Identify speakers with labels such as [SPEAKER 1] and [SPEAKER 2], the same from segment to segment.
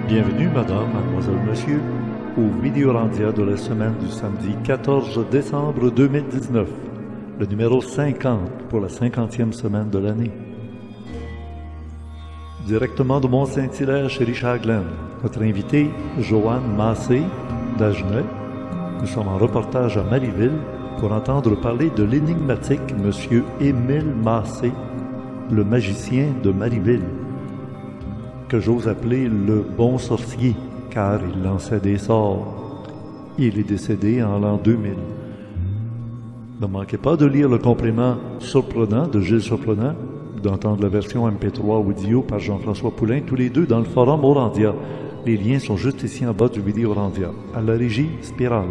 [SPEAKER 1] Bienvenue, madame, mademoiselle, monsieur, au Vidéorandia de la semaine du samedi 14 décembre 2019, le numéro 50 pour la 50e semaine de l'année. Directement de Mont-Saint-Hilaire chez Richard Glenn, notre invité, Joanne Massé, d'Agenais. Nous sommes en reportage à Marieville pour entendre parler de l'énigmatique Monsieur Émile Massé, le magicien de Marieville, que j'ose appeler le bon sorcier, car il lançait des sorts. Il est décédé en l'an 2000. Ne manquez pas de lire le complément Surprenant de Gilles Surprenant, d'entendre la version MP3 audio par Jean-François Poulain, tous les deux dans le forum Orandia. Les liens sont juste ici en bas du vidéo Orandia. À la régie, Spirale.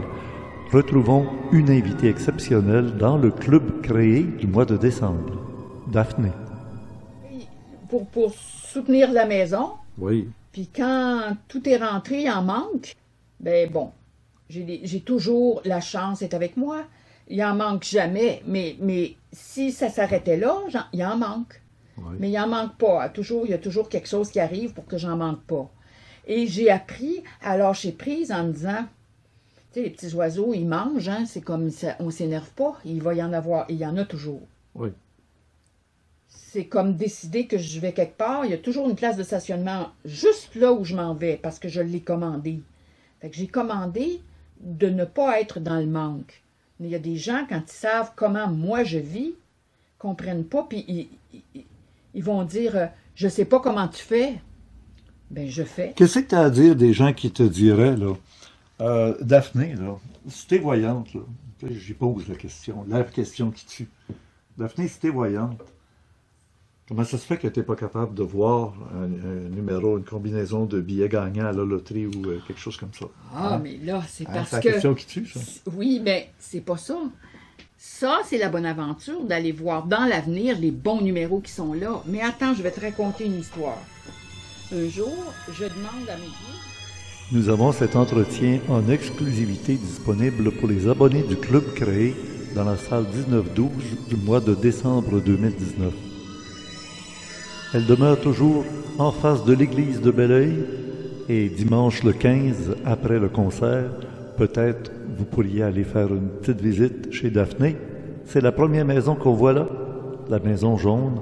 [SPEAKER 1] Retrouvons une invitée exceptionnelle dans le club créé du mois de décembre, Daphné.
[SPEAKER 2] Pour soutenir la maison.
[SPEAKER 1] Oui.
[SPEAKER 2] Puis quand tout est rentré, il en manque. Ben bon, j'ai toujours la chance d'être avec moi. Il en manque jamais. Mais si ça s'arrêtait là, il en manque.
[SPEAKER 1] Oui.
[SPEAKER 2] Mais il en manque pas. Il y a toujours quelque chose qui arrive pour que j'en manque pas. Et j'ai appris à lâcher prise en me disant, tu sais, les petits oiseaux, ils mangent, hein, c'est comme ça, on s'énerve pas. Il va y en avoir, il y en a toujours.
[SPEAKER 1] Oui.
[SPEAKER 2] C'est comme décider que je vais quelque part. Il y a toujours une place de stationnement juste là où je m'en vais parce que je l'ai commandé. Fait que j'ai commandé de ne pas être dans le manque. Mais il y a des gens, quand ils savent comment moi je vis, comprennent pas, puis ils vont dire « Je sais pas comment tu fais. » Ben, je fais.
[SPEAKER 1] Qu'est-ce que tu as à dire des gens qui te diraient, là, Daphné, là, si t'es voyante, là, j'y pose la question, la question qui tue. Daphné, si t'es voyante, comment ça se fait que tu n'es pas capable de voir un numéro, une combinaison de billets gagnants à la loterie ou quelque chose comme ça?
[SPEAKER 2] Ah, mais là, c'est parce
[SPEAKER 1] c'est la
[SPEAKER 2] que...
[SPEAKER 1] question qui tue, ça.
[SPEAKER 2] Oui, mais c'est pas ça. Ça, c'est la bonne aventure d'aller voir dans l'avenir les bons numéros qui sont là. Mais attends, je vais te raconter une histoire. Un jour, je demande à mes guides...
[SPEAKER 1] Nous avons cet entretien en exclusivité disponible pour les abonnés du club créé dans la salle 19-12 du mois de décembre 2019. Elle demeure toujours en face de l'église de Belleuil et dimanche le 15, après le concert, peut-être vous pourriez aller faire une petite visite chez Daphné. C'est la première maison qu'on voit là, la maison jaune,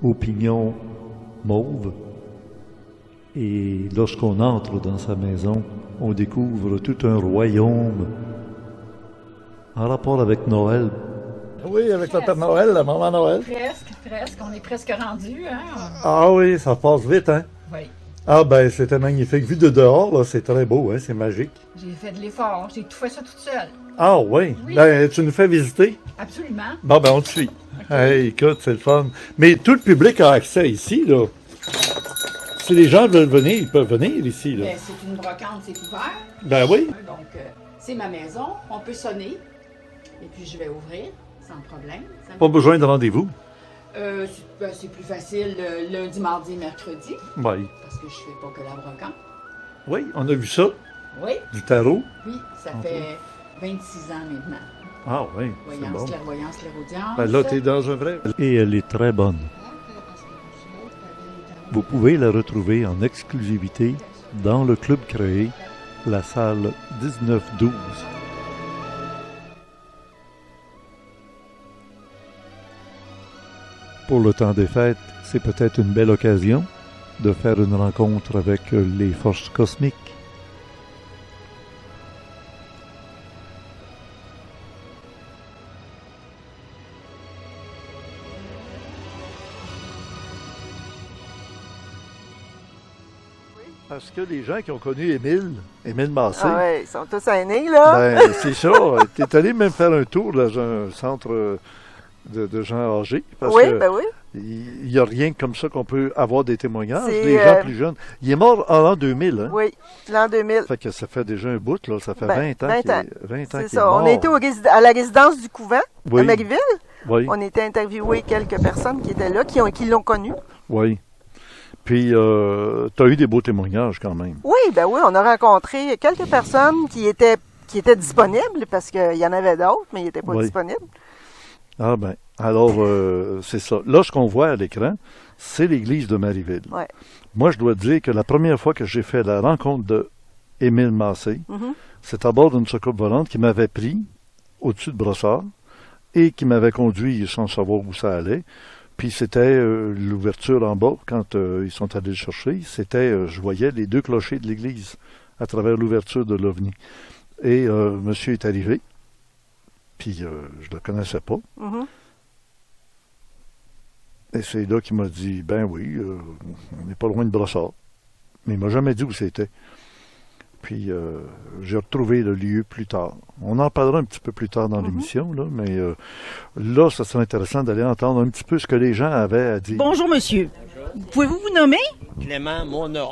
[SPEAKER 1] au pignon mauve. Et lorsqu'on entre dans sa maison, on découvre tout un royaume en rapport avec Noël. Oui, avec le Père Noël, la maman Noël.
[SPEAKER 2] Presque. On est presque rendu, hein?
[SPEAKER 1] Ah oui, ça passe vite, hein?
[SPEAKER 2] Oui.
[SPEAKER 1] Ah ben, c'était magnifique. Vu de dehors, là, c'est très beau, hein? C'est magique.
[SPEAKER 2] J'ai fait de l'effort. J'ai tout fait ça toute seule.
[SPEAKER 1] Ah oui?
[SPEAKER 2] Oui.
[SPEAKER 1] Ben, tu nous fais visiter?
[SPEAKER 2] Absolument.
[SPEAKER 1] Bon, ben, on te suit.
[SPEAKER 2] Okay.
[SPEAKER 1] Hey, écoute, c'est le fun. Mais tout le public a accès ici, là. Si les gens veulent venir, ils peuvent venir ici, là.
[SPEAKER 2] Ben, c'est une brocante, c'est ouvert.
[SPEAKER 1] Ben oui.
[SPEAKER 2] Donc, c'est ma maison. On peut sonner. Et puis, je vais ouvrir sans problème.
[SPEAKER 1] Pas besoin de rendez-vous.
[SPEAKER 2] C'est plus facile lundi, mardi, mercredi.
[SPEAKER 1] Oui.
[SPEAKER 2] Parce que je fais pas que la brocante.
[SPEAKER 1] Oui, on a vu ça.
[SPEAKER 2] Oui.
[SPEAKER 1] Du tarot.
[SPEAKER 2] Oui, ça fait 26 ans maintenant.
[SPEAKER 1] Ah oui,
[SPEAKER 2] Voyance,
[SPEAKER 1] c'est bon.
[SPEAKER 2] clairvoyance, clairaudience.
[SPEAKER 1] Ben là, t'es dans un vrai... Et elle est très bonne. Vous pouvez la retrouver en exclusivité dans le club créé, la salle 19-12. Pour le temps des fêtes, c'est peut-être une belle occasion de faire une rencontre avec les forces cosmiques. Parce que les gens qui ont connu Émile Massé,
[SPEAKER 3] Ah ouais, ils sont tous aînés, là.
[SPEAKER 1] ben, c'est ça. T'es allé même faire un tour dans un centre de gens âgés. Parce
[SPEAKER 3] Oui,
[SPEAKER 1] que
[SPEAKER 3] ben oui.
[SPEAKER 1] il n'y a rien comme ça qu'on peut avoir des témoignages.
[SPEAKER 3] C'est,
[SPEAKER 1] Les gens plus jeunes. Il est mort en l'an 2000. Hein?
[SPEAKER 3] Oui, l'an 2000.
[SPEAKER 1] Fait que ça fait déjà un bout, là. Ça fait
[SPEAKER 3] Ben,
[SPEAKER 1] 20 ans
[SPEAKER 3] 20
[SPEAKER 1] qu'il
[SPEAKER 3] ans.
[SPEAKER 1] est, 20 ans
[SPEAKER 3] C'est
[SPEAKER 1] qu'il est
[SPEAKER 3] ça.
[SPEAKER 1] mort.
[SPEAKER 3] On était à la résidence du couvent,
[SPEAKER 1] Oui.
[SPEAKER 3] à Marieville.
[SPEAKER 1] Oui,
[SPEAKER 3] On était interviewé quelques personnes qui étaient là, qui l'ont connu.
[SPEAKER 1] oui. Puis, tu as eu des beaux témoignages quand même.
[SPEAKER 3] Oui, ben oui, on a rencontré quelques personnes qui étaient disponibles, parce qu'il y en avait d'autres, mais ils n'étaient pas
[SPEAKER 1] Oui.
[SPEAKER 3] disponibles.
[SPEAKER 1] Ah ben, Alors, c'est ça. Là, ce qu'on voit à l'écran, c'est l'église de Marieville.
[SPEAKER 3] Ouais.
[SPEAKER 1] Moi, je dois dire que la première fois que j'ai fait la rencontre de Émile Massé,
[SPEAKER 3] Mhm.
[SPEAKER 1] c'est à bord d'une soucoupe volante qui m'avait pris au-dessus de Brossard et qui m'avait conduit sans savoir où ça allait. Puis c'était l'ouverture en bas, quand ils sont allés le chercher, c'était, je voyais les deux clochers de l'église à travers l'ouverture de l'OVNI. Et monsieur est arrivé, puis je le connaissais pas.
[SPEAKER 3] Mhm.
[SPEAKER 1] Et c'est là qu'il m'a dit, ben oui, on n'est pas loin de Brossard. Mais il m'a jamais dit où c'était. Puis j'ai retrouvé le lieu plus tard. On en parlera un petit peu plus tard dans l'émission, là, mais là, ça serait intéressant d'aller entendre un petit peu ce que les gens avaient à dire.
[SPEAKER 4] Bonjour, monsieur. Pouvez-vous vous nommer?
[SPEAKER 5] Clément Mona.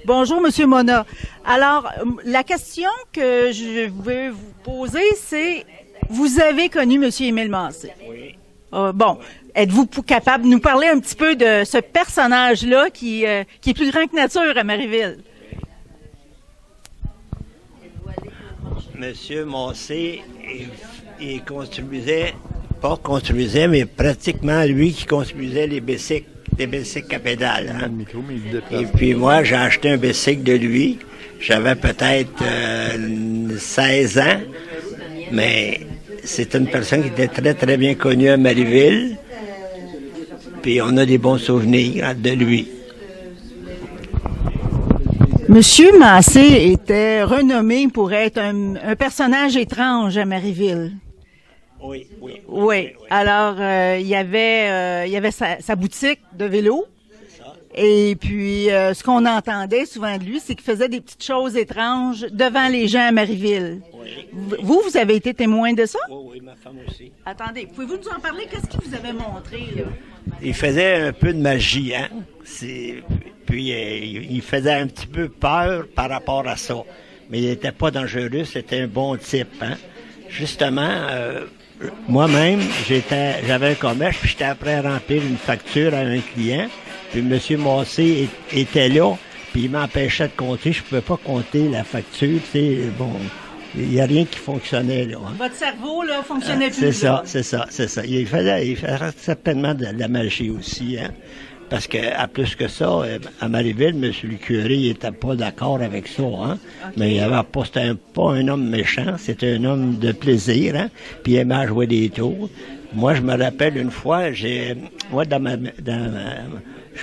[SPEAKER 4] Bonjour, monsieur Mona. Alors, la question que je veux vous poser, c'est, vous avez connu monsieur Émile Massé.
[SPEAKER 5] Oui.
[SPEAKER 4] Bon, êtes-vous capable de nous parler un petit peu de ce personnage-là qui est plus grand que nature à Marieville?
[SPEAKER 5] Monsieur Massé, il construisait, pas construisait, mais pratiquement lui qui construisait les bicycles à pédales.
[SPEAKER 1] Le
[SPEAKER 5] Hein.
[SPEAKER 1] micro, mais il déplace.
[SPEAKER 5] Et puis moi, j'ai acheté un bicycle de lui. J'avais peut-être 16 ans, mais c'est une personne qui était très, très bien connue à Marieville. Puis on a des bons souvenirs de lui.
[SPEAKER 4] Monsieur Massé était renommé pour être un personnage étrange à Marieville.
[SPEAKER 5] Oui, oui.
[SPEAKER 4] Oui. Alors, il y avait sa boutique de vélo. Et puis, ce qu'on entendait souvent de lui, c'est qu'il faisait des petites choses étranges devant les gens à Marieville.
[SPEAKER 5] Oui.
[SPEAKER 4] Vous avez été témoin de ça?
[SPEAKER 5] Oui, ma femme aussi.
[SPEAKER 4] Attendez, pouvez-vous nous en parler? Qu'est-ce qu'il vous avait montré, là?
[SPEAKER 5] Il faisait un peu de magie, hein. Puis il faisait un petit peu peur par rapport à ça. Mais il n'était pas dangereux, c'était un bon type, hein. Justement, moi-même, j'avais un commerce, puis j'étais après à remplir une facture à un client. Puis M. Massé était là, puis il m'empêchait de compter. Je ne pouvais pas compter la facture, tu sais, bon. Il n'y a rien qui fonctionnait, là. Hein.
[SPEAKER 4] Votre cerveau, là, fonctionnait plus.
[SPEAKER 5] C'est ça. Il faisait certainement de la magie aussi, hein. Parce que, à plus que ça, à Marieville, M. le curé, il était pas d'accord avec ça, hein. Okay. Mais il avait pas, c'était pas un homme méchant, c'était un homme de plaisir, hein. Puis il aimait jouer des tours. Moi, je me rappelle une fois, je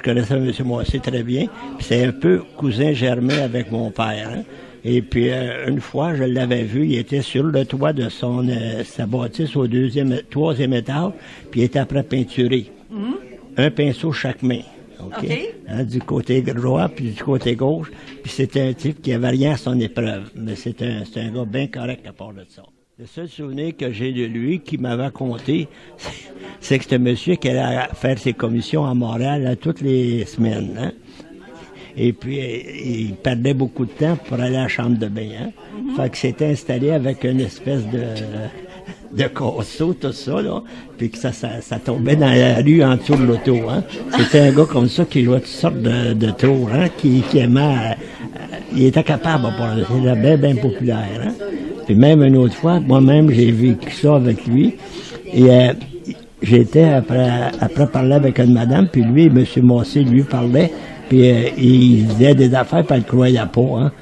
[SPEAKER 5] connaissais M. Massé très bien, puis c'est un peu cousin germain avec mon père, hein. Et puis, une fois, je l'avais vu, il était sur le toit de sa bâtisse au troisième étage, puis il était après peinturé. Un pinceau chaque main. OK? Hein, du côté droit, puis du côté gauche. Puis c'était un type qui avait rien à son épreuve. Mais c'est un gars bien correct à part de ça. Le seul souvenir que j'ai de lui, qui m'avait conté, c'est que c'était un monsieur qui allait faire ses commissions à Montréal là, toutes les semaines, hein? Et puis, il perdait beaucoup de temps pour aller à la chambre de bain, hein? Fait que s'était installé avec une espèce de casseau, tout ça, là, puis que ça tombait dans la rue en dessous de l'auto, hein. C'était un gars comme ça qui jouait toutes sortes de tours, hein, qui aimait, il était capable, il était bien populaire, hein. Puis même une autre fois, moi-même, j'ai vécu ça avec lui, et j'étais après parler avec une madame, puis lui, M. Massé, lui parlait, puis il disait des affaires, puis elle ne croyait pas, hein.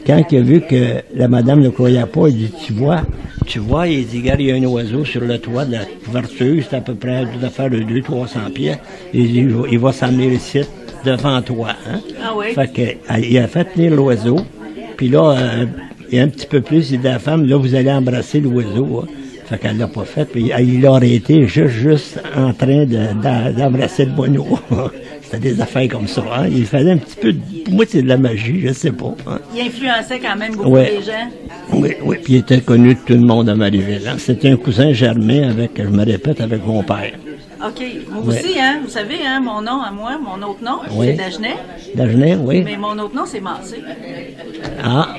[SPEAKER 5] Quand il a vu que la madame ne croyait pas, il dit, tu vois, il dit, regarde, il y a un oiseau sur le toit de la couverture, c'est à peu près de faire de 200-300 pieds. Il dit, il va s'amener ici devant toi, hein. Ah oui? Fait que, il a fait tenir l'oiseau, puis là, il y a un petit peu plus, il dit à la femme, là, vous allez embrasser l'oiseau, hein. Fait qu'elle l'a pas fait, puis il aurait été juste en train d'embrasser le bonneau. C'était des affaires comme ça, hein. Il faisait un petit peu, pour moi, c'est de la magie, je sais pas, hein.
[SPEAKER 4] Il influençait quand même beaucoup les gens.
[SPEAKER 5] Oui, puis il était connu de tout le monde à Marieville, hein. C'était un cousin germain avec, je me répète, avec mon père.
[SPEAKER 4] OK. Moi aussi, hein, vous savez, hein, mon nom à moi, mon autre nom, c'est Dagenet.
[SPEAKER 5] Dagenet, oui.
[SPEAKER 4] Mais mon autre nom, c'est Massé.
[SPEAKER 5] Ah.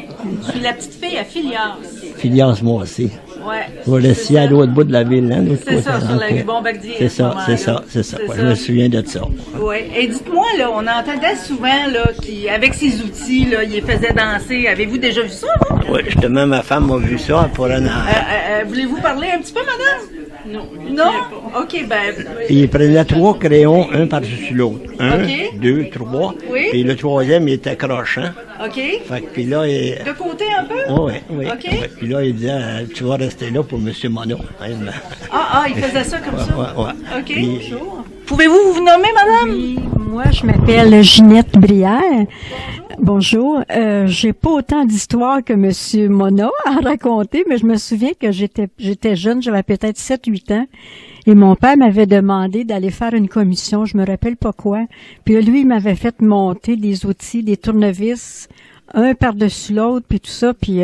[SPEAKER 4] Je suis la petite fille à Filias.
[SPEAKER 5] Filias, moi aussi.
[SPEAKER 4] Ouais.
[SPEAKER 5] Vous laissez à l'autre bout de la ville, hein?
[SPEAKER 4] C'est ça, sur la rue Bombardier.
[SPEAKER 5] C'est ça. Ouais, je me souviens de ça.
[SPEAKER 4] Oui. Et dites-moi, là, on entendait souvent, là, qu'avec ses outils, là, il les faisait danser. Avez-vous déjà vu ça, vous?
[SPEAKER 5] Oui, justement, ma femme a vu ça pour un an.
[SPEAKER 4] Voulez-vous parler un petit peu, madame? Non. OK, ben...
[SPEAKER 5] Il prenait 3 crayons, un par-dessus l'autre. 1,
[SPEAKER 4] OK.
[SPEAKER 5] 2, 3.
[SPEAKER 4] Oui.
[SPEAKER 5] Puis le troisième, il était crochant.
[SPEAKER 4] OK.
[SPEAKER 5] Fait que, puis là,
[SPEAKER 4] De côté un peu?
[SPEAKER 5] oui.
[SPEAKER 4] OK.
[SPEAKER 5] Ouais. Puis là, il disait, tu vas rester là pour M. Monod.
[SPEAKER 4] Il faisait ça comme ça?
[SPEAKER 5] Ouais.
[SPEAKER 4] OK.
[SPEAKER 5] Puis-
[SPEAKER 4] Bonjour. Pouvez-vous vous nommer, madame?
[SPEAKER 6] Oui, moi, je m'appelle Ginette Brière. Bonjour. J'ai pas autant d'histoires que Monsieur Mona à raconter, mais je me souviens que j'étais jeune, j'avais peut-être 7-8 ans, et mon père m'avait demandé d'aller faire une commission, je me rappelle pas quoi. Puis là, lui, il m'avait fait monter des outils, des tournevis, un par-dessus l'autre, puis tout ça, puis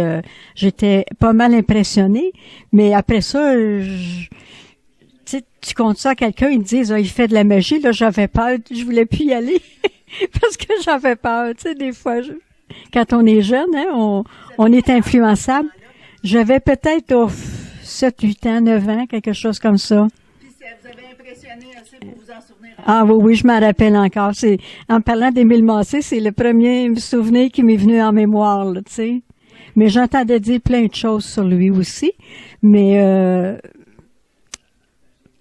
[SPEAKER 6] j'étais pas mal impressionnée. Mais après ça, tu sais, tu comptes ça à quelqu'un, ils te disent, il fait de la magie, là, j'avais peur, je voulais plus y aller, parce que j'avais peur, tu sais, des fois, quand on est jeune, hein, on est influençable. J'avais peut-être 7, 8 ans, 9 ans, quelque chose comme ça.
[SPEAKER 4] Puis ça vous avez impressionné assez pour vous en souvenir.
[SPEAKER 6] Ah oui, je m'en rappelle encore. En parlant d'Émile Massé, c'est le premier souvenir qui m'est venu en mémoire, là, tu sais. Mais j'entendais dire plein de choses sur lui aussi, mais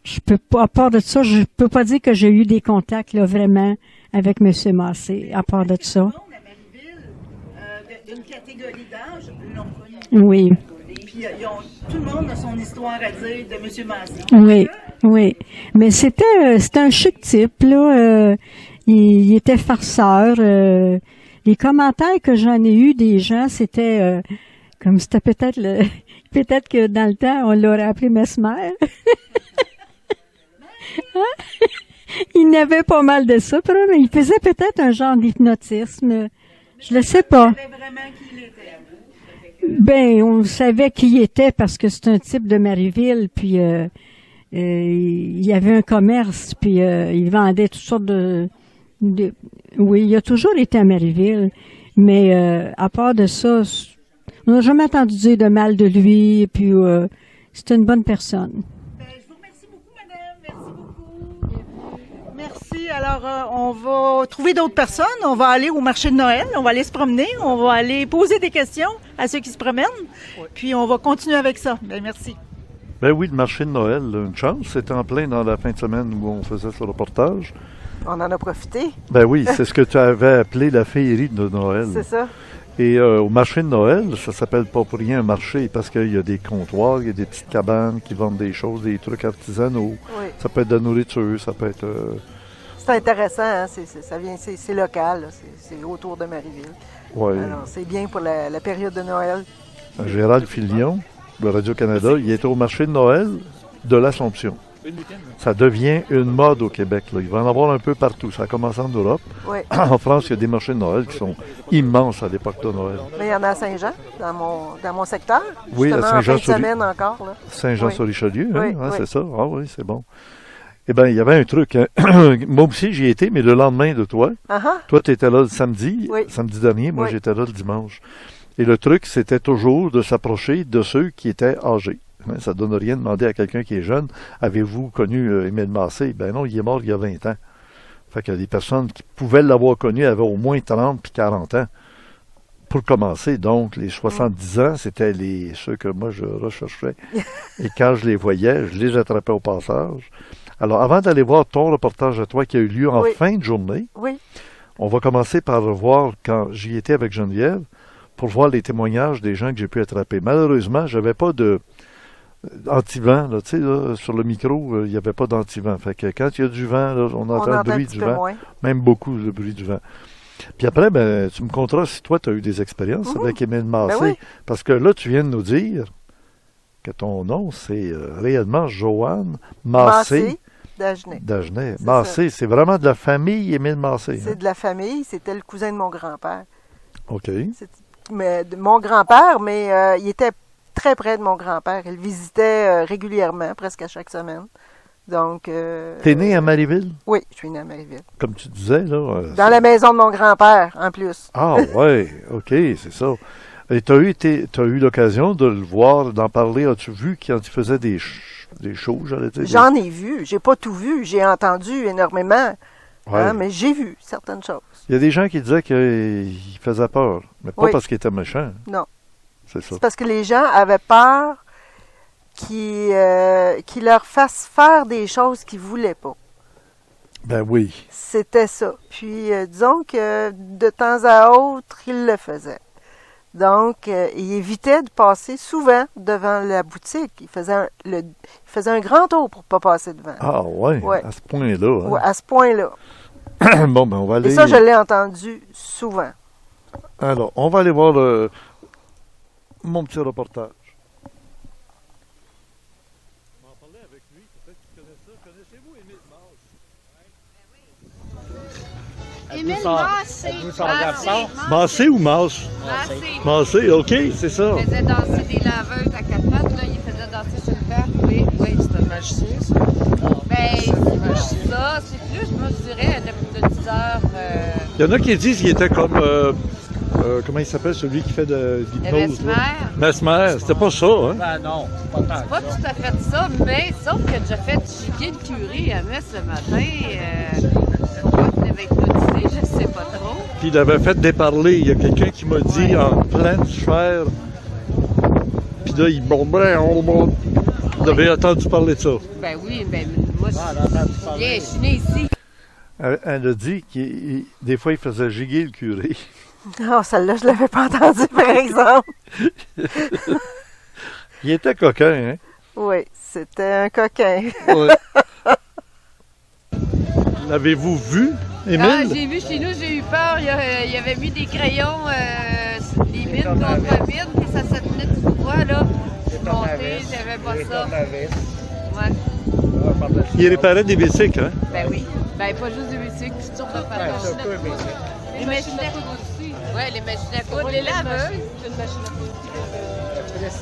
[SPEAKER 6] je peux pas, à part de ça, je peux pas dire que j'ai eu des contacts, là, vraiment, avec M. Massé, à part de ça.
[SPEAKER 4] Tout le monde à Marieville, d'une catégorie d'âge, l'ont connu.
[SPEAKER 6] Oui,
[SPEAKER 4] Puis tout le monde a son histoire à dire de M. Massé.
[SPEAKER 6] oui. Mais c'était un chic type, là. Il était farceur. Les commentaires que j'en ai eu des gens, c'était comme c'était peut-être que dans le temps, on l'aurait appelé Mesmer. Il n'avait pas mal de ça, mais il faisait peut-être un genre d'hypnotisme. Je le sais pas.
[SPEAKER 4] Vous savez vraiment qui il était.
[SPEAKER 6] Ben, on savait qui il était parce que c'est un type de Marieville, puis il y avait un commerce, puis il vendait toutes sortes Oui, il a toujours été à Marieville, mais à part de ça, on n'a jamais entendu dire de mal de lui, et puis c'était une bonne personne.
[SPEAKER 4] Je vous remercie beaucoup, madame. Merci beaucoup. Merci. Alors, on va trouver d'autres personnes. On va aller au marché de Noël. On va aller se promener. On va aller poser des questions à ceux qui se promènent. Puis, on va continuer avec ça. Ben, merci.
[SPEAKER 1] Ben oui, le marché de Noël, une chance. C'était en plein dans la fin de semaine où on faisait ce reportage.
[SPEAKER 3] On en a profité.
[SPEAKER 1] Ben oui, c'est ce que tu avais appelé la féerie de Noël.
[SPEAKER 3] C'est ça.
[SPEAKER 1] Et au marché de Noël, ça s'appelle pas pour rien un marché parce qu'il y a des comptoirs, il y a des petites cabanes qui vendent des choses, des trucs artisanaux.
[SPEAKER 3] Oui.
[SPEAKER 1] Ça peut être de la nourriture, ça peut être...
[SPEAKER 3] C'est intéressant, hein? C'est local, là. C'est autour de Marieville.
[SPEAKER 1] ouais.
[SPEAKER 3] Alors, c'est bien pour la période de Noël.
[SPEAKER 1] Gérald Filion, de Radio-Canada, il était au marché de Noël de l'Assomption. Ça devient une mode au Québec, là. Il va en avoir un peu partout. Ça a commencé en Europe.
[SPEAKER 3] Oui.
[SPEAKER 1] En France, il y a des marchés de Noël qui sont immenses à l'époque de Noël.
[SPEAKER 3] Mais il y en a à Saint-Jean, dans mon secteur.
[SPEAKER 1] Oui, à
[SPEAKER 3] justement, en fin de
[SPEAKER 1] Saint-Jean-sur-Richelieu.
[SPEAKER 3] semaine encore, là.
[SPEAKER 1] Saint-Jean-sur-Richelieu, hein?
[SPEAKER 3] Oui,
[SPEAKER 1] Hein,
[SPEAKER 3] oui.
[SPEAKER 1] c'est ça? Ah oui, c'est bon. Eh bien, il y avait un truc. Hein. Moi aussi, j'y étais, mais le lendemain de toi. Toi, tu étais là le samedi,
[SPEAKER 3] Oui.
[SPEAKER 1] samedi dernier. Moi,
[SPEAKER 3] Oui.
[SPEAKER 1] j'étais là le dimanche. Et le truc, c'était toujours de s'approcher de ceux qui étaient âgés. Hein, ça ne donne rien de demander à quelqu'un qui est jeune. Avez-vous connu Émile Massé? Ben non, il est mort il y a 20 ans. Fait que des personnes qui pouvaient l'avoir connu avaient au moins 30 puis 40 ans. Pour commencer, donc, les 70 ans, c'était ceux que moi, je recherchais. Et quand je les voyais, je les attrapais au passage. Alors, avant d'aller voir ton reportage à toi qui a eu lieu en
[SPEAKER 3] Oui.
[SPEAKER 1] fin de journée,
[SPEAKER 3] Oui.
[SPEAKER 1] on va commencer par voir, quand j'y étais avec Geneviève, pour voir les témoignages des gens que j'ai pu attraper. Malheureusement, j'avais pas de anti-vent, là, tu sais, là, sur le micro, il n'y avait pas d'anti-vent. Fait que quand il y a du vent, là, on entend
[SPEAKER 3] On
[SPEAKER 1] le
[SPEAKER 3] entend un
[SPEAKER 1] bruit
[SPEAKER 3] petit
[SPEAKER 1] du
[SPEAKER 3] peu
[SPEAKER 1] vent,
[SPEAKER 3] moins.
[SPEAKER 1] même beaucoup le bruit du vent. Puis après, ben, tu me conteras si toi, tu as eu des expériences avec Émile Massé.
[SPEAKER 3] Ben oui.
[SPEAKER 1] Parce que là, tu viens de nous dire que ton nom, c'est réellement Joanne Massé
[SPEAKER 3] Dagenet.
[SPEAKER 1] d'Agenais.
[SPEAKER 3] C'est
[SPEAKER 1] Massé, c'est vraiment de la famille Émile Massé.
[SPEAKER 3] C'est de la famille. C'était le cousin de mon grand-père.
[SPEAKER 1] OK.
[SPEAKER 3] Mais de mon grand-père, mais il était très près de mon grand-père. Il le visitait régulièrement, presque à chaque semaine. Donc...
[SPEAKER 1] T'es né à Marieville,
[SPEAKER 3] Oui, je suis né à Marieville.
[SPEAKER 1] comme tu disais, là.
[SPEAKER 3] Dans la maison de mon grand-père, en plus.
[SPEAKER 1] Ah, ouais, OK, c'est ça. Et t'as eu l'occasion de le voir, d'en parler. As-tu vu quand il faisait des shows, j'allais dire?
[SPEAKER 3] J'en ai vu. J'ai pas tout vu. J'ai entendu énormément.
[SPEAKER 1] Ouais.
[SPEAKER 3] Hein, mais j'ai vu certaines choses.
[SPEAKER 1] Il y a des gens qui disaient qu'il faisait peur, mais pas
[SPEAKER 3] Oui.
[SPEAKER 1] parce qu'il était méchant.
[SPEAKER 3] Non.
[SPEAKER 1] C'est ça.
[SPEAKER 3] C'est parce que les gens avaient peur qui leur fasse faire des choses qu'ils voulaient pas.
[SPEAKER 1] Ben oui.
[SPEAKER 3] C'était ça. Puis, disons que de temps à autre, il le faisait. Donc, il évitait de passer souvent devant la boutique. Il faisait un grand tour pour pas passer devant.
[SPEAKER 1] Ah ouais,
[SPEAKER 3] Ouais.
[SPEAKER 1] à ce point-là. Hein.
[SPEAKER 3] Ouais, à ce point-là.
[SPEAKER 1] Bon, ben on va aller...
[SPEAKER 3] Et ça, je l'ai entendu souvent.
[SPEAKER 1] Alors, on va aller voir mon petit reportage. On va en parler avec lui, peut-être qu'il connaît ça. Connaissez-vous Émile Masse?
[SPEAKER 7] Émile Massé.
[SPEAKER 1] Massé ou Masse? Massé, OK, c'est ça.
[SPEAKER 7] Il faisait danser des laveuses à quatre pattes, là. Il faisait danser sur le patte. Oui, c'est un magicien, ça. Ben, c'est plus ça. C'est plus, moi, je dirais, de 10 heures.
[SPEAKER 1] Il y en a qui disent qu'il était comme... comment il s'appelle, celui qui fait de l'hypnose?
[SPEAKER 7] Mesmer.
[SPEAKER 1] Mesmer, c'était pas ça, hein?
[SPEAKER 5] Ben non, pas tant.
[SPEAKER 7] C'est pas tout à fait ça, mais sauf que j'ai fait chiquer le curé à Metz ce matin. Pourquoi il avait hypnotisé, je sais pas trop.
[SPEAKER 1] Puis il avait fait déparler. Il y a quelqu'un qui m'a dit en pleine chair. Puis là, il bombait. Vous avez entendu parler de ça?
[SPEAKER 7] Ben oui, ben moi, je suis née ici.
[SPEAKER 1] Elle a dit que des fois, il faisait giguer le curé.
[SPEAKER 3] Non, celle-là, je l'avais pas entendue, par exemple.
[SPEAKER 1] Il était coquin, hein?
[SPEAKER 3] Oui, c'était un coquin.
[SPEAKER 1] Ouais. L'avez-vous vu, Émile?
[SPEAKER 7] Ah, j'ai vu chez nous, j'ai eu peur. Il avait mis des crayons, des mines contre mines, puis ça se tenait tout droit, là. Monté, j'avais pas ça. Ouais.
[SPEAKER 1] Il réparait des bicycles, hein?
[SPEAKER 7] Ben oui. Ben pas juste des bicycles, toutes sortes de façons. Les machines à coudre aussi. Ouais, les machines à coudre, les laveuses. Une machine à coudre.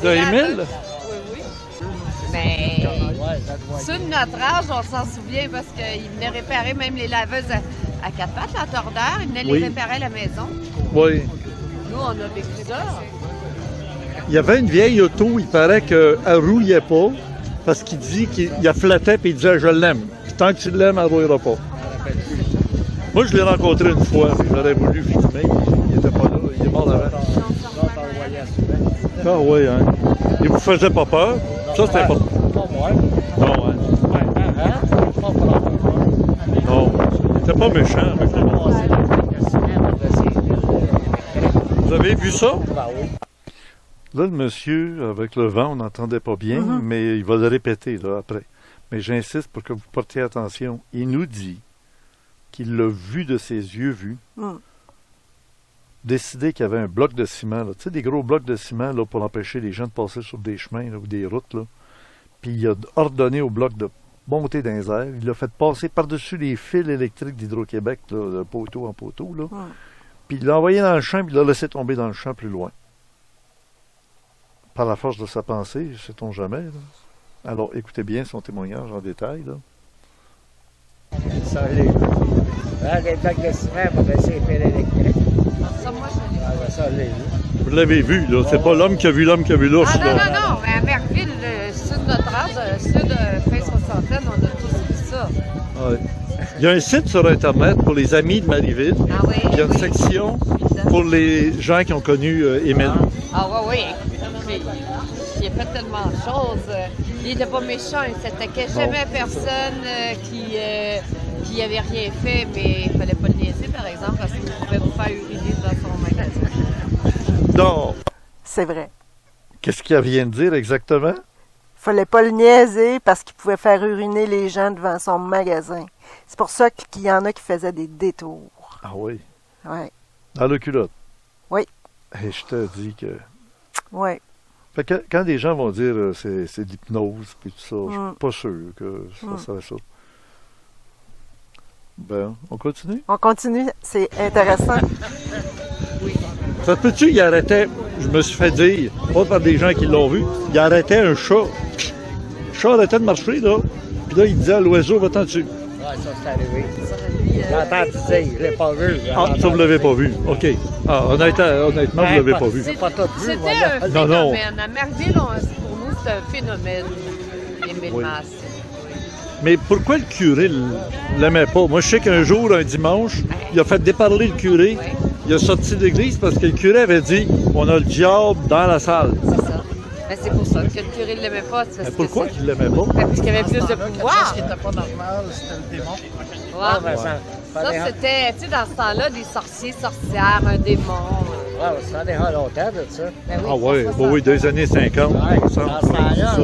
[SPEAKER 1] De Émile?
[SPEAKER 7] Oui, oui. Mais ceux de notre âge, on s'en souvient parce qu'ils venaient réparer même les laveuses à quatre pattes, la tordeur. Ils venaient
[SPEAKER 1] Oui.
[SPEAKER 7] les réparer à la maison.
[SPEAKER 1] Oui.
[SPEAKER 7] Nous, on a vécu ça.
[SPEAKER 1] Il y avait une vieille auto, il paraît qu'elle rouillait pas, parce qu'il dit qu'il la flattait et il disait « je l'aime ». Puis tant que tu l'aimes, elle ne rouillera pas. Moi, je l'ai rencontré une fois, j'aurais voulu filmer, il n'était pas là, il est mort avant. Ah oui, hein. Il vous faisait pas peur? Ça, c'est important. Non, hein. Non, c'était pas méchant. Vous avez vu ça? Là, le monsieur, avec le vent, on n'entendait pas bien, mais il va le répéter là après. Mais j'insiste pour que vous portiez attention. Il nous dit qu'il l'a vu de ses yeux vus, décider qu'il y avait un bloc de ciment, là. Tu sais, des gros blocs de ciment là, pour empêcher les gens de passer sur des chemins là, ou des routes. Là. Puis il a ordonné au bloc de monter dans les airs. Il l'a fait passer par-dessus les fils électriques d'Hydro-Québec, là, de poteau en poteau. Là. Puis il l'a envoyé dans le champ, puis il l'a laissé tomber dans le champ plus loin. Par la force de sa pensée, sait-on jamais. Là. Alors, écoutez bien son témoignage en détail. Là.
[SPEAKER 8] Ça l'est. Là, les blocs de ciment pour laisser les fils électriques.
[SPEAKER 7] Ça, moi, je l'ai.
[SPEAKER 8] Ah, ben, ça l'est.
[SPEAKER 1] Vous l'avez vu, là. C'est pas l'homme qui a vu l'homme qui a vu l'ours.
[SPEAKER 7] Ah non,
[SPEAKER 1] là.
[SPEAKER 7] non, non, mais à Merville, sud de notre âge, sud fin soixantaine, on a tous vu ça.
[SPEAKER 1] Ouais. Il y a un site sur Internet pour les amis de Marieville.
[SPEAKER 7] Ah oui?
[SPEAKER 1] Il y a une section pour les gens qui ont connu Émile.
[SPEAKER 7] Ah oui, oui. Il a fait tellement de choses. Il n'était pas méchant, il ne s'attaquait jamais à personne qui avait rien fait, mais il ne fallait pas le niaiser, par exemple, parce qu'il pouvait vous faire uriner dans son magasin.
[SPEAKER 1] Donc,
[SPEAKER 3] C'est vrai.
[SPEAKER 1] qu'est-ce qu'il vient de dire exactement?
[SPEAKER 3] Fallait pas le niaiser parce qu'il pouvait faire uriner les gens devant son magasin. C'est pour ça qu'il y en a qui faisaient des détours.
[SPEAKER 1] Ah oui,
[SPEAKER 3] Ouais.
[SPEAKER 1] dans le culotte.
[SPEAKER 3] Oui.
[SPEAKER 1] Et je te dis que...
[SPEAKER 3] Ouais.
[SPEAKER 1] Fait que quand des gens vont dire c'est de l'hypnose et tout ça, je suis pas sûr que ça serait ça. Ben, on continue?
[SPEAKER 3] On continue, c'est intéressant.
[SPEAKER 1] Ça se peut-tu, il arrêtait, je me suis fait dire, pas par des gens qui l'ont vu, il arrêtait un chat. Le chat arrêtait de marcher, là. Puis là, il disait à l'oiseau, va-t'en dessus.
[SPEAKER 8] Ouais, ça, c'est arrivé. J'ai entendu dire, je l'ai pas vu.
[SPEAKER 1] Ah, ça, vous l'avez pas vu. OK. Ah, honnêtement, vous l'avez pas vu.
[SPEAKER 8] C'est pas tout vu,
[SPEAKER 7] C'était
[SPEAKER 8] voilà.
[SPEAKER 7] un
[SPEAKER 1] Non, non.
[SPEAKER 7] phénomène. À Merville, pour nous, c'est un phénomène, Émile
[SPEAKER 1] Oui.
[SPEAKER 7] Massé.
[SPEAKER 1] Mais pourquoi le curé l'aimait pas? Moi, je sais qu'un jour, un dimanche, il a fait déparler le curé.
[SPEAKER 7] Oui.
[SPEAKER 1] Il a sorti de l'église parce que le curé avait dit, on a le diable dans la salle.
[SPEAKER 7] C'est ça. Ben, c'est pour ça que le curé ne l'aimait pas.
[SPEAKER 1] Mais pourquoi qu'il l'aimait pas?
[SPEAKER 7] Ben, parce qu'il avait plus de pouvoir.
[SPEAKER 9] Ce qui n'était pas normal, c'était le démon.
[SPEAKER 7] Ouais.
[SPEAKER 8] Ben,
[SPEAKER 7] Ça, c'était, tu sais, dans ce temps-là, des sorciers, sorcières, un démon.
[SPEAKER 8] ça en est longtemps de ça.
[SPEAKER 7] Ben oui,
[SPEAKER 1] Ah ouais,
[SPEAKER 7] ça,
[SPEAKER 1] bah oui, des années 50.
[SPEAKER 8] Ouais,
[SPEAKER 1] il me semble.
[SPEAKER 8] dans ce temps-là,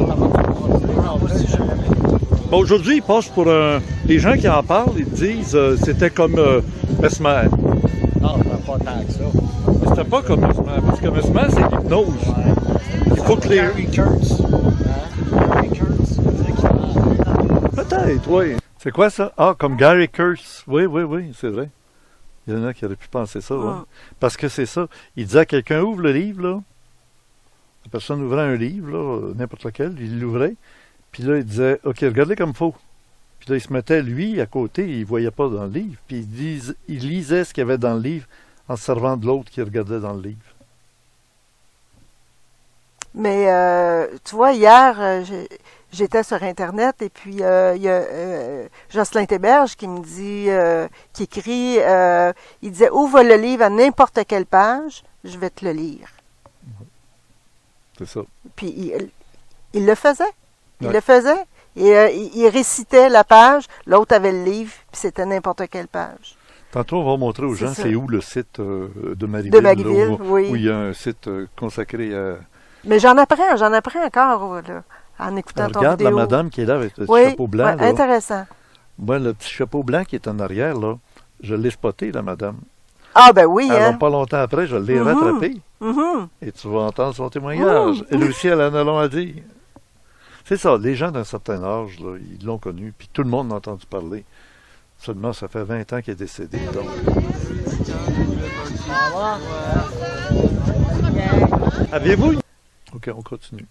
[SPEAKER 1] Bon, aujourd'hui, ils passent pour un... Les gens qui en parlent, ils disent c'était comme Mesmer.
[SPEAKER 8] non, pas tant que ça.
[SPEAKER 1] Mais c'était pas comme Mesmer, parce que Mesmer, c'est l'hypnose. Il faut que les...
[SPEAKER 9] Gary Kurtz. Gary Kurtz, ça veut dire qu'il-
[SPEAKER 1] Peut-être, oui. C'est quoi ça? Ah, comme Gary Kurtz. Oui, c'est vrai. Il y en a qui auraient pu penser ça, ouais. Parce que c'est ça. Il disait à quelqu'un, ouvre le livre, là. La personne ouvrait un livre, là, n'importe lequel, il l'ouvrait. Puis là, il disait, OK, regardez comme il faut. Puis là, il se mettait, lui, à côté, il ne voyait pas dans le livre. Puis il lisait ce qu'il y avait dans le livre en se servant de l'autre qui regardait dans le livre.
[SPEAKER 3] Mais tu vois, hier, j'étais sur Internet et puis il y a Jocelyn Théberge qui me dit, qui écrit, il disait, ouvre le livre à n'importe quelle page, je vais te le lire.
[SPEAKER 1] C'est ça.
[SPEAKER 3] Puis il le faisait. Il
[SPEAKER 1] Ouais.
[SPEAKER 3] le faisait. Et il récitait la page, l'autre avait le livre, puis c'était n'importe quelle page.
[SPEAKER 1] Tantôt, on va montrer aux
[SPEAKER 3] C'est
[SPEAKER 1] gens
[SPEAKER 3] ça.
[SPEAKER 1] c'est où le site de Marieville.
[SPEAKER 3] De Marieville,
[SPEAKER 1] là,
[SPEAKER 3] oui.
[SPEAKER 1] Où il y a un site consacré à...
[SPEAKER 3] Mais j'en apprends encore là, en écoutant ton
[SPEAKER 1] Regarde
[SPEAKER 3] vidéo.
[SPEAKER 1] la madame qui est là avec le petit
[SPEAKER 3] Oui,
[SPEAKER 1] chapeau blanc.
[SPEAKER 3] ouais,
[SPEAKER 1] là.
[SPEAKER 3] intéressant.
[SPEAKER 1] Moi, le petit chapeau blanc qui est en arrière, là, je l'ai spoté, la madame.
[SPEAKER 3] Ah ben oui,
[SPEAKER 1] Alors,
[SPEAKER 3] hein.
[SPEAKER 1] pas longtemps après, je l'ai
[SPEAKER 3] Mhm.
[SPEAKER 1] rattrapé.
[SPEAKER 3] Mhm.
[SPEAKER 1] Et tu vas entendre son témoignage.
[SPEAKER 3] Ouh.
[SPEAKER 1] Elle aussi, elle en a long à dire. C'est ça, les gens d'un certain âge, là, ils l'ont connu, puis tout le monde en a entendu parler. Seulement, ça fait 20 ans qu'il est décédé. Donc. Aviez-vous une... OK, on continue.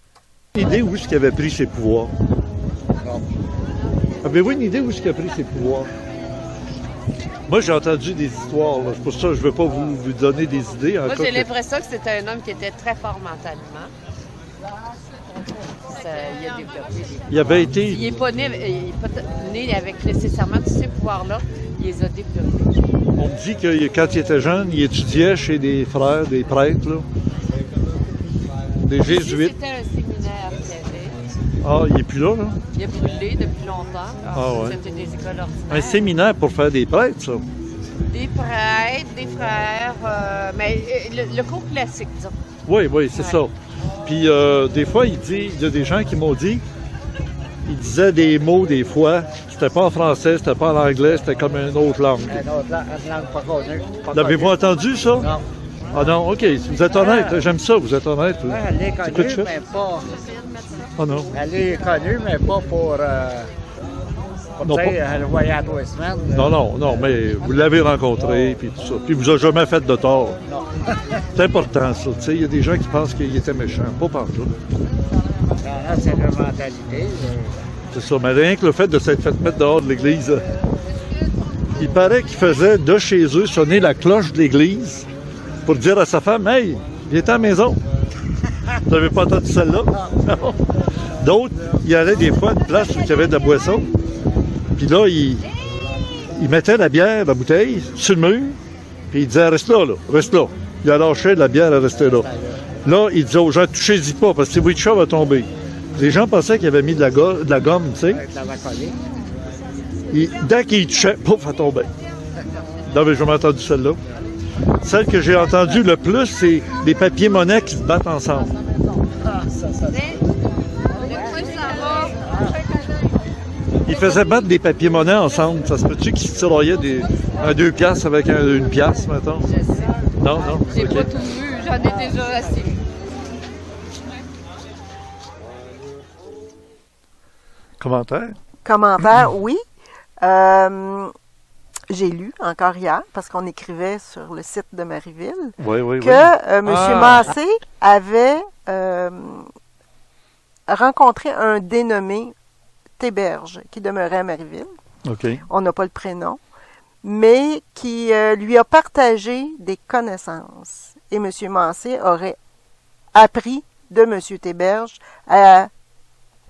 [SPEAKER 1] Une idée où est-ce qu'il avait pris ses pouvoirs? Avez-vous une idée où est-ce qu'il a pris ses pouvoirs? Moi, j'ai entendu des histoires. là. C'est pour ça que je ne veux pas vous donner des idées.
[SPEAKER 7] Moi,
[SPEAKER 1] encore
[SPEAKER 7] j'ai
[SPEAKER 1] que-
[SPEAKER 7] l'impression que c'était un homme qui était très fort mentalement. Il a développé des...
[SPEAKER 1] Il avait été...
[SPEAKER 7] Il n'est pas né, il est pas né avec nécessairement tous ces pouvoirs-là. Il les a développés.
[SPEAKER 1] On me dit que quand il était jeune, il étudiait chez des frères, des prêtres, là, des
[SPEAKER 7] Ici,
[SPEAKER 1] jésuites.
[SPEAKER 7] c'était un séminaire qu'il y avait.
[SPEAKER 1] Ah, il n'est plus là, là.
[SPEAKER 7] Il a brûlé depuis longtemps.
[SPEAKER 1] Ah ouais.
[SPEAKER 7] C'était des écoles ordinaires.
[SPEAKER 1] Un séminaire pour faire des prêtres, ça.
[SPEAKER 7] Des prêtres, des frères, mais le cours classique, disons.
[SPEAKER 1] Oui, c'est
[SPEAKER 7] Ouais.
[SPEAKER 1] ça. Puis des fois, il y a des gens qui m'ont dit, ils disaient des mots des fois, c'était pas en français, c'était pas en anglais, c'était comme une autre langue.
[SPEAKER 8] Une autre langue pas connue. pas
[SPEAKER 1] L'avez-vous
[SPEAKER 8] connue.
[SPEAKER 1] entendu, ça?
[SPEAKER 8] Non.
[SPEAKER 1] Ah non, OK, vous êtes honnête, j'aime ça, vous êtes honnête. vous.
[SPEAKER 8] Ouais, elle est
[SPEAKER 1] C'est quoi
[SPEAKER 8] connue,
[SPEAKER 1] tu fais?
[SPEAKER 8] mais pas...
[SPEAKER 1] Ah non.
[SPEAKER 8] Elle est connue, mais pas pour
[SPEAKER 1] Non,
[SPEAKER 8] dire,
[SPEAKER 1] pas-
[SPEAKER 8] elle le voyait à 2 semaines.
[SPEAKER 1] Non, mais vous l'avez rencontré, puis tout ça. Puis vous a jamais fait de tort.
[SPEAKER 8] Non.
[SPEAKER 1] C'est important, ça. Tu sais, il y a des gens qui pensent qu'il était méchant. Pas partout.
[SPEAKER 8] Là, c'est leur mentalité.
[SPEAKER 1] C'est ça. Mais rien que le fait de s'être fait mettre dehors de l'église, il paraît qu'il faisait de chez eux sonner la cloche de l'église pour dire à sa femme, « Hey, viens à la maison. » Vous n'avez pas entendu celle-là? Non. D'autres, il allait des fois à une place où il y avait de la boisson. Puis là, il mettait la bière, la bouteille, sur le mur. Puis il disait, reste là, reste là. Il a lâché la bière, elle restait là. Là, il disait aux gens, touchez-y pas, parce que si vous chat va tomber. Les gens pensaient qu'il avait mis de la gomme, tu sais.
[SPEAKER 8] Avec la vacolie.
[SPEAKER 1] Dès qu'il touchait, pouf, elle tombait. Non, mais j'ai jamais entendu celle-là. Celle que j'ai entendue le plus, c'est les papiers-monnaies qui se battent ensemble. Ils faisaient battre des papiers-monnaies ensemble. Ça se peut-tu qu'ils se tiraillaient un 2 piastres avec une piastre, mettons?
[SPEAKER 7] Je sais.
[SPEAKER 1] Non.
[SPEAKER 7] J'ai
[SPEAKER 1] OK.
[SPEAKER 7] pas tout vu, j'en ai déjà assez.
[SPEAKER 1] Commentaire?
[SPEAKER 3] Commentaire, oui. J'ai lu encore hier, parce qu'on écrivait sur le site de Marieville,
[SPEAKER 1] Oui.
[SPEAKER 3] que M. Massé avait rencontré un dénommé Théberge, qui demeurait à Marieville.
[SPEAKER 1] OK.
[SPEAKER 3] On n'a pas le prénom, mais qui lui a partagé des connaissances. Et M. Massé aurait appris de M. Théberge à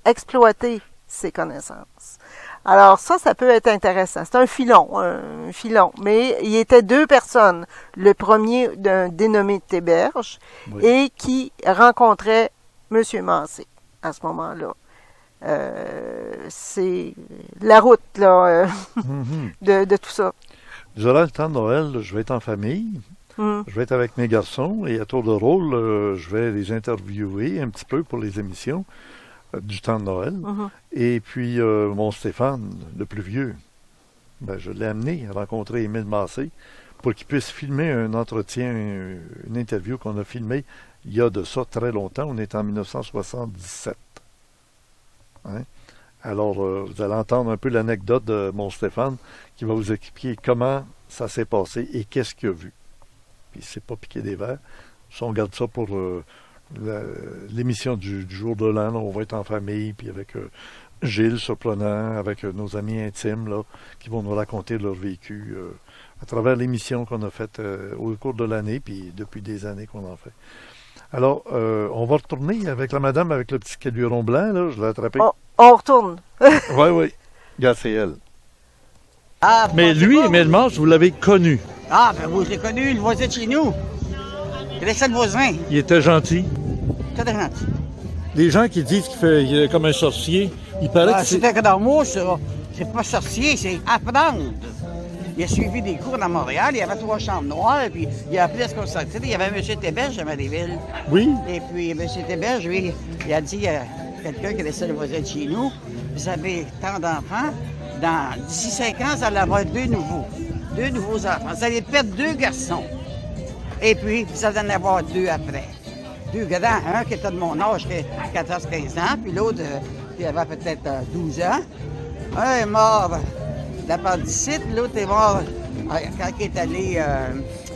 [SPEAKER 3] exploiter ses connaissances. Alors ça peut être intéressant. C'est un filon. Mais il était deux personnes. Le premier d'un dénommé Théberge
[SPEAKER 1] Oui.
[SPEAKER 3] et qui rencontrait M. Massé, à ce moment-là. C'est la route là, de tout ça.
[SPEAKER 1] Durant le temps de Noël, je vais être en famille. Je vais être avec mes garçons et à tour de rôle, je vais les interviewer un petit peu pour les émissions du temps de Noël. Et puis, mon Stéphane, le plus vieux, je l'ai amené à rencontrer Émile Massé pour qu'il puisse filmer un entretien, une interview qu'on a filmée il y a de ça très longtemps. On est en 1977. Hein? Alors, vous allez entendre un peu l'anecdote de mon Stéphane qui va vous expliquer comment ça s'est passé et qu'est-ce qu'il a vu. Puis, il ne s'est pas piqué des verres. Si on garde ça pour l'émission du jour de l'an, on va être en famille, puis avec Gilles Surprenant, avec nos amis intimes là, qui vont nous raconter leur vécu à travers l'émission qu'on a faite au cours de l'année, puis depuis des années qu'on en fait. Alors, on va retourner avec la madame avec le petit caluron blanc, là, je l'ai attrapé.
[SPEAKER 3] On retourne.
[SPEAKER 1] Oui. Regarde, c'est elle.
[SPEAKER 10] Ah,
[SPEAKER 1] mais lui, Émile Massé, vous l'avez connu.
[SPEAKER 10] Ah, ben vous, je l'ai connu, le voisin de chez nous. Il restait le voisin.
[SPEAKER 1] Il était gentil.
[SPEAKER 10] Très gentil.
[SPEAKER 1] Les gens qui disent qu'il est comme un sorcier, il paraît que
[SPEAKER 10] c'est un grand mot, ça. C'est pas sorcier, c'est apprendre. Il a suivi des cours dans Montréal, il y avait 3 chambres noires, puis il a appris à ce qu'on sortait. Il y avait M. Théberge à Marieville.
[SPEAKER 1] Oui.
[SPEAKER 10] Et puis M. Théberge, lui, il a dit à quelqu'un qui laissait le voisin de chez nous, vous avez tant d'enfants, d'ici 5 ans, vous allez avoir 2 nouveaux enfants. Vous allez perdre 2 garçons. Et puis, vous allez en avoir 2 après. 2 grands, un qui était de mon âge, qui avait 14-15 ans, puis l'autre qui avait peut-être 12 ans. Un est mort d'appendicite, l'autre est mort quand il est allé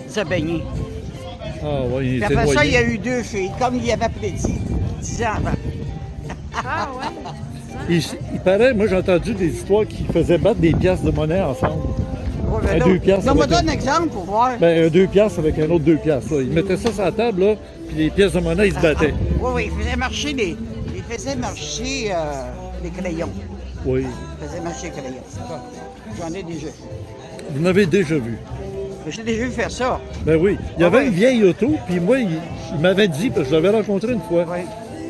[SPEAKER 10] se baigner.
[SPEAKER 1] Ah oui, il
[SPEAKER 10] puis après ça, il y a eu 2 filles, comme il avait prédit 10 ans avant.
[SPEAKER 7] Ah ouais?
[SPEAKER 1] Il paraît, moi j'ai entendu des histoires qui faisaient battre des piastres de monnaie ensemble.
[SPEAKER 10] Ouais,
[SPEAKER 1] un 2 piastres.
[SPEAKER 10] On me donne un exemple pour voir.
[SPEAKER 1] Un 2 piastres avec un autre 2 piastres. Là. Ils mettaient ça sur la table, là, puis les pièces de monnaie, ils se battaient.
[SPEAKER 10] Oui, il faisait marcher les crayons.
[SPEAKER 1] Oui.
[SPEAKER 10] Il faisait marcher les crayons. J'en ai déjà vu.
[SPEAKER 1] Vous en avez déjà vu?
[SPEAKER 10] J'ai déjà vu faire ça.
[SPEAKER 1] Ben oui. Il y avait une vieille auto, puis moi, il m'avait dit, parce que je l'avais rencontré une fois.
[SPEAKER 10] Oui.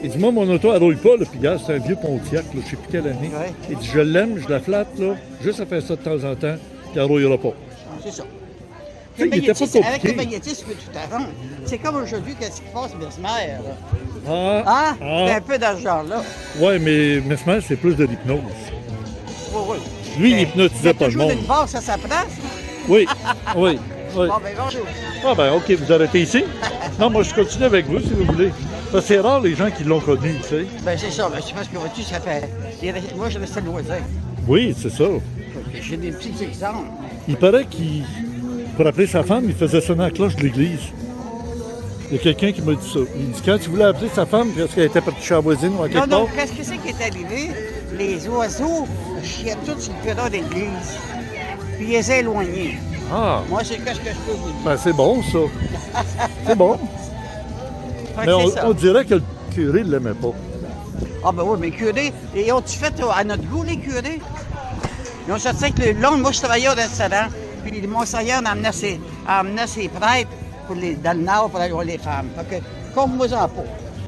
[SPEAKER 1] Il dit, moi, mon auto, elle roule pas, là, puis regarde, c'est un vieux Pontiac, là, je ne sais plus quelle année.
[SPEAKER 10] Oui.
[SPEAKER 1] Il dit, je l'aime, je la flatte, là, juste à faire ça de temps en temps, puis elle ne rouillera pas.
[SPEAKER 10] C'est ça.
[SPEAKER 1] Il était pas compliqué.
[SPEAKER 10] Avec le magnétisme, tu peux tout arranger. C'est comme aujourd'hui, qu'est-ce qui passe, Mesmer? C'est un peu d'argent, là.
[SPEAKER 1] Oui, mais Mesmer, c'est plus de l'hypnose.
[SPEAKER 10] Oui.
[SPEAKER 1] Lui, il hypnotisait pas le monde.
[SPEAKER 10] Toujours une base à sa place?
[SPEAKER 1] Oui.
[SPEAKER 10] Bon, ben bonjour.
[SPEAKER 1] Ah ben OK, vous arrêtez ici? Non, moi, je continue avec vous, si vous voulez. Parce que c'est rare, les gens qui l'ont connu, tu sais.
[SPEAKER 10] Ben c'est ça. Ben, je pense que vois-tu, ça fait... Moi, je restais le voisin.
[SPEAKER 1] Oui, c'est ça.
[SPEAKER 10] J'ai des petits exemples.
[SPEAKER 1] Il paraît pour appeler sa femme, il faisait sonner la cloche de l'église. Il y a quelqu'un qui m'a dit ça. Il dit, quand tu voulais appeler sa femme, parce qu'elle était partie chez la voisine ou à quelque part...
[SPEAKER 10] Non, qu'est-ce que c'est qui est arrivé? Les oiseaux chiaient tous sur le perron d'église. Puis ils les ont éloignés.
[SPEAKER 1] Ah!
[SPEAKER 10] Moi, c'est qu'est-ce que je peux vous dire.
[SPEAKER 1] Ben, c'est bon, ça. C'est bon. Mais on dirait que le curé ne l'aimait pas.
[SPEAKER 10] Ah ben oui, mais les curés, ils ont-tu fait à notre goût, les curés? Ils ont sorti avec le long. Moi, je travaillais au restaurant. Puis le Monseigneur emmenait ses prêtres dans le Nord pour aller voir les femmes. Fait que, comme moi en pas.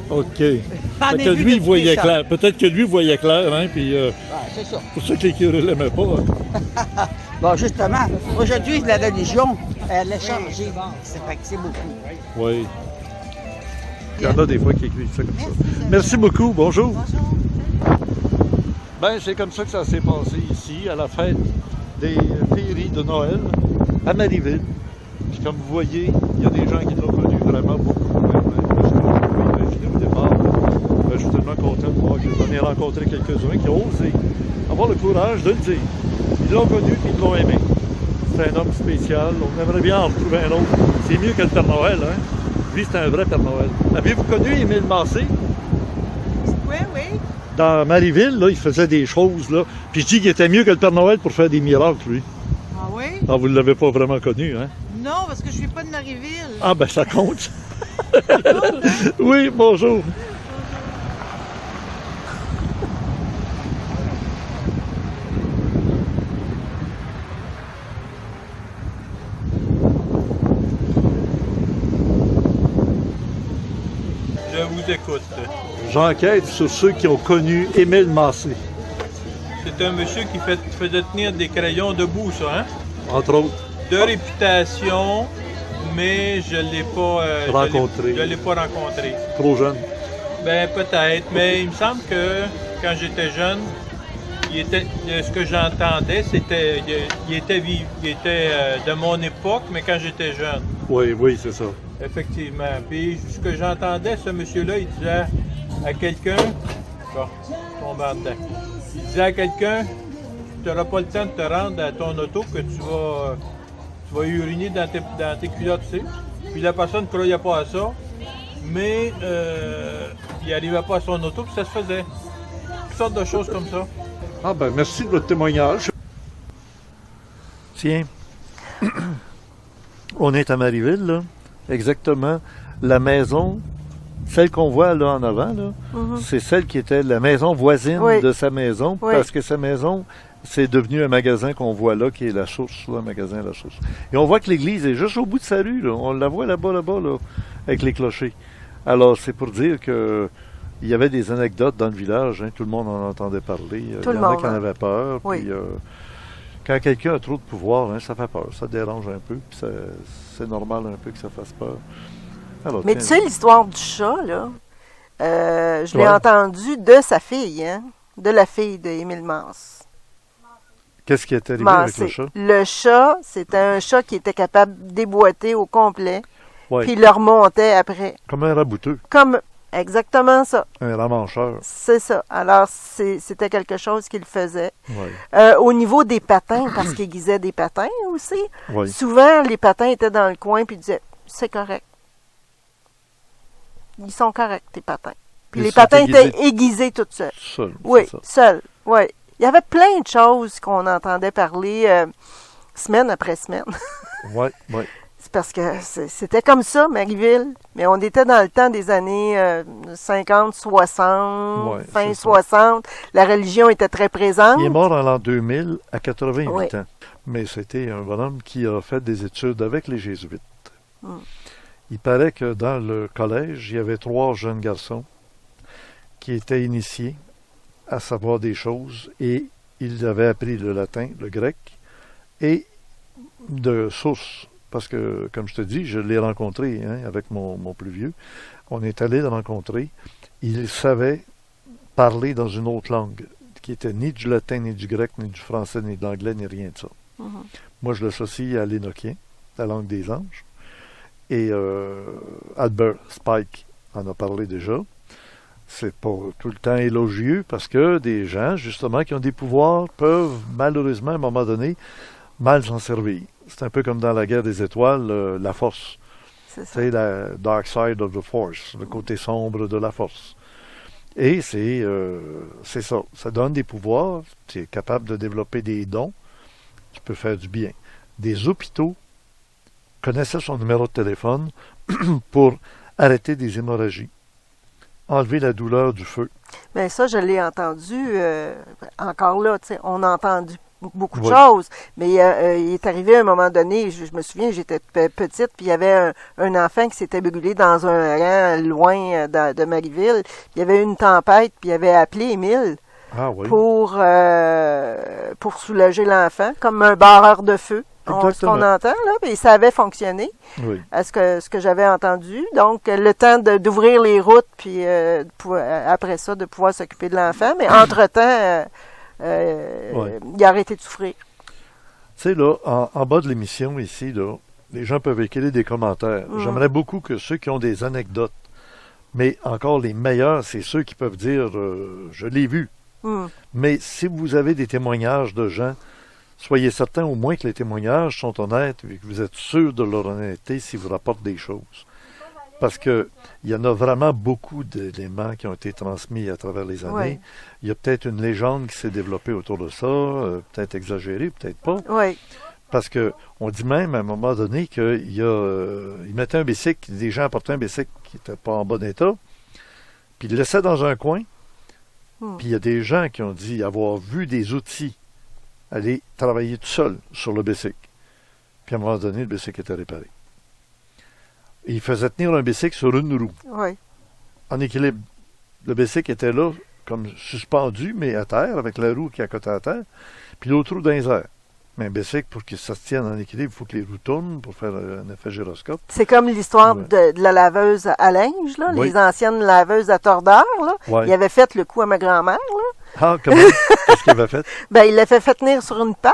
[SPEAKER 1] OK. Peut-être que lui, il voyait clair. Peut-être que lui voyait clair, hein, puis...
[SPEAKER 10] c'est ça.
[SPEAKER 1] C'est pour ça que les curés ne l'aimaient pas. Hein.
[SPEAKER 10] Bon, justement, aujourd'hui, la religion, elle a changé. C'est beaucoup.
[SPEAKER 1] Oui. Il y en a des fois qui écrivent ça comme ça. Merci beaucoup. Bonjour. Ben, c'est comme ça que ça s'est passé ici, à la fête des féeries de Noël, à Marieville. Puis comme vous voyez, il y a des gens qui l'ont connu vraiment beaucoup. Je suis au départ. Je suis tellement content de voir que j'en ai rencontré quelques-uns qui ont osé avoir le courage de le dire. Ils l'ont connu et ils l'ont aimé. C'est un homme spécial. On aimerait bien en retrouver un autre. C'est mieux que le Père Noël, hein? Lui, c'est un vrai Père Noël. Avez-vous connu Émile Massé?
[SPEAKER 4] Oui.
[SPEAKER 1] Dans Marieville, là, il faisait des choses, là. Puis je dis qu'il était mieux que le Père Noël pour faire des miracles, lui.
[SPEAKER 4] Ah oui?
[SPEAKER 1] Ah, vous ne l'avez pas vraiment connu, hein?
[SPEAKER 4] Non, parce que je suis pas de Marieville.
[SPEAKER 1] Ah, ben ça compte. Oui, bonjour.
[SPEAKER 11] Je vous écoute.
[SPEAKER 1] J'enquête sur ceux qui ont connu Émile Massé,
[SPEAKER 11] C'est un monsieur qui faisait tenir des crayons debout, ça, hein?
[SPEAKER 1] entre autres.
[SPEAKER 11] De réputation, mais je l'ai pas
[SPEAKER 1] Rencontré.
[SPEAKER 11] Je l'ai pas rencontré.
[SPEAKER 1] Trop jeune.
[SPEAKER 11] Ben peut-être, mais il me semble que quand j'étais jeune, ce que j'entendais, c'était il était de mon époque, mais quand j'étais jeune.
[SPEAKER 1] Oui, c'est ça.
[SPEAKER 11] Effectivement. Puis ce que j'entendais, ce monsieur-là, il disait à quelqu'un, bon, tombe en dedans. Il disait à quelqu'un, tu n'auras pas le temps de te rendre à ton auto, que tu vas uriner dans tes culottes, tu sais. Puis la personne ne croyait pas à ça, mais il n'arrivait pas à son auto, puis ça se faisait. Toutes sortes de choses comme ça.
[SPEAKER 1] Ah ben, merci de votre témoignage. Tiens, on est à Marieville, là. Exactement. La maison, celle qu'on voit là en avant, là, c'est celle qui était la maison voisine de sa maison, parce que sa maison, c'est devenu un magasin qu'on voit là, qui est la source, là, un magasin La Source. Et on voit que l'église est juste au bout de sa rue, là. On la voit là-bas, là, avec les clochers. Alors, c'est pour dire que il y avait des anecdotes dans le village, hein, tout le monde en entendait parler. Il y en a qui en avaient peur. Puis, quand quelqu'un a trop de pouvoir, hein, ça fait peur, ça dérange un peu, puis c'est normal un peu que ça fasse peur. Alors,
[SPEAKER 3] mais tu sais, l'histoire du chat, là, je l'ai entendue de sa fille, hein, de la fille d'Émile Masse.
[SPEAKER 1] Qu'est-ce qui est arrivé avec le chat?
[SPEAKER 3] Le chat, c'était un chat qui était capable de déboîter au complet, puis il le remontait après.
[SPEAKER 1] Comme un rabouteux.
[SPEAKER 3] Exactement ça.
[SPEAKER 1] Un ramancheur.
[SPEAKER 3] C'est ça. Alors, c'était quelque chose qu'il faisait.
[SPEAKER 1] Ouais.
[SPEAKER 3] Au niveau des patins, parce qu'il aiguisait des patins aussi,
[SPEAKER 1] ouais.
[SPEAKER 3] Souvent, les patins étaient dans le coin, puis il disait, c'est correct. Ils sont corrects, tes patins. Puis les patins étaient aiguisés tout seuls. Seuls. Oui. Il y avait plein de choses qu'on entendait parler semaine après semaine.
[SPEAKER 1] Oui.
[SPEAKER 3] C'est parce que c'était comme ça, Marieville. Mais on était dans le temps des années 50, 60, fin 60. La religion était très présente.
[SPEAKER 1] Il est mort en l'an 2000 à 88 ans. Mais c'était un bonhomme qui a fait des études avec les Jésuites. Il paraît que dans le collège, il y avait 3 jeunes garçons qui étaient initiés à savoir des choses et ils avaient appris le latin, le grec et de sources. Parce que, comme je te dis, je l'ai rencontré avec mon plus vieux. On est allé le rencontrer. Il savait parler dans une autre langue, qui était ni du latin, ni du grec, ni du français, ni de l'anglais, ni rien de ça. Moi, je l'associe à l'énochien, la langue des anges. Et Albert Spike en a parlé déjà. C'est pas tout le temps élogieux, parce que des gens, justement, qui ont des pouvoirs, peuvent, malheureusement, à un moment donné, mal s'en servir. C'est un peu comme dans la guerre des étoiles, la force. C'est la dark side of the force, le côté sombre de la force. Et c'est ça. Ça donne des pouvoirs. Tu es capable de développer des dons. Tu peux faire du bien. Des hôpitaux connaissaient son numéro de téléphone pour arrêter des hémorragies, enlever la douleur du feu.
[SPEAKER 3] Bien, ça, je l'ai entendu. Encore là, on a entendu beaucoup de choses, mais il est arrivé à un moment donné, je me souviens, j'étais petite, puis il y avait un enfant qui s'était brûlé dans un rang loin de Marieville. Il y avait une tempête, puis il avait appelé Émile pour soulager l'enfant, comme un barreur de feu. Ce qu'on entend, là, et ça avait fonctionné, à ce que j'avais entendu. Donc, le temps d'ouvrir les routes, puis après ça, de pouvoir s'occuper de l'enfant, mais entre-temps, il a arrêté de souffrir.
[SPEAKER 1] Tu sais, là, en bas de l'émission, ici, là, les gens peuvent écrire des commentaires. J'aimerais beaucoup que ceux qui ont des anecdotes, mais encore les meilleurs, c'est ceux qui peuvent dire je l'ai vu. Mais si vous avez des témoignages de gens, soyez certains au moins que les témoignages sont honnêtes et que vous êtes sûr de leur honnêteté s'ils vous rapportent des choses. Parce qu'il y en a vraiment beaucoup d'éléments qui ont été transmis à travers les années. Il y a peut-être une légende qui s'est développée autour de ça, peut-être exagérée, peut-être pas. Parce qu'on dit même à un moment donné qu'ils mettaient un bicycle, des gens apportaient un bicycle qui n'était pas en bon état, puis ils le laissaient dans un coin. Puis il y a des gens qui ont dit avoir vu des outils aller travailler tout seul sur le bicycle. Puis à un moment donné, le bicycle était réparé. Et il faisait tenir un bicycle sur une roue, en équilibre Le bicycle était là, comme suspendu, mais à terre, avec la roue qui est à côté à terre, puis l'autre roue dans les airs. Mais un bicycle, pour que ça se tienne en équilibre, il faut que les roues tournent pour faire un effet gyroscope.
[SPEAKER 3] C'est comme l'histoire
[SPEAKER 1] Ouais.
[SPEAKER 3] de la laveuse à linge, là,
[SPEAKER 1] Oui.
[SPEAKER 3] les anciennes laveuses à tordeur. Là.
[SPEAKER 1] Ouais.
[SPEAKER 3] Il avait fait le coup à ma grand-mère. Là.
[SPEAKER 1] Ah, comment? Qu'est-ce qu'il avait fait?
[SPEAKER 3] Ben, il l'a fait tenir sur une patte.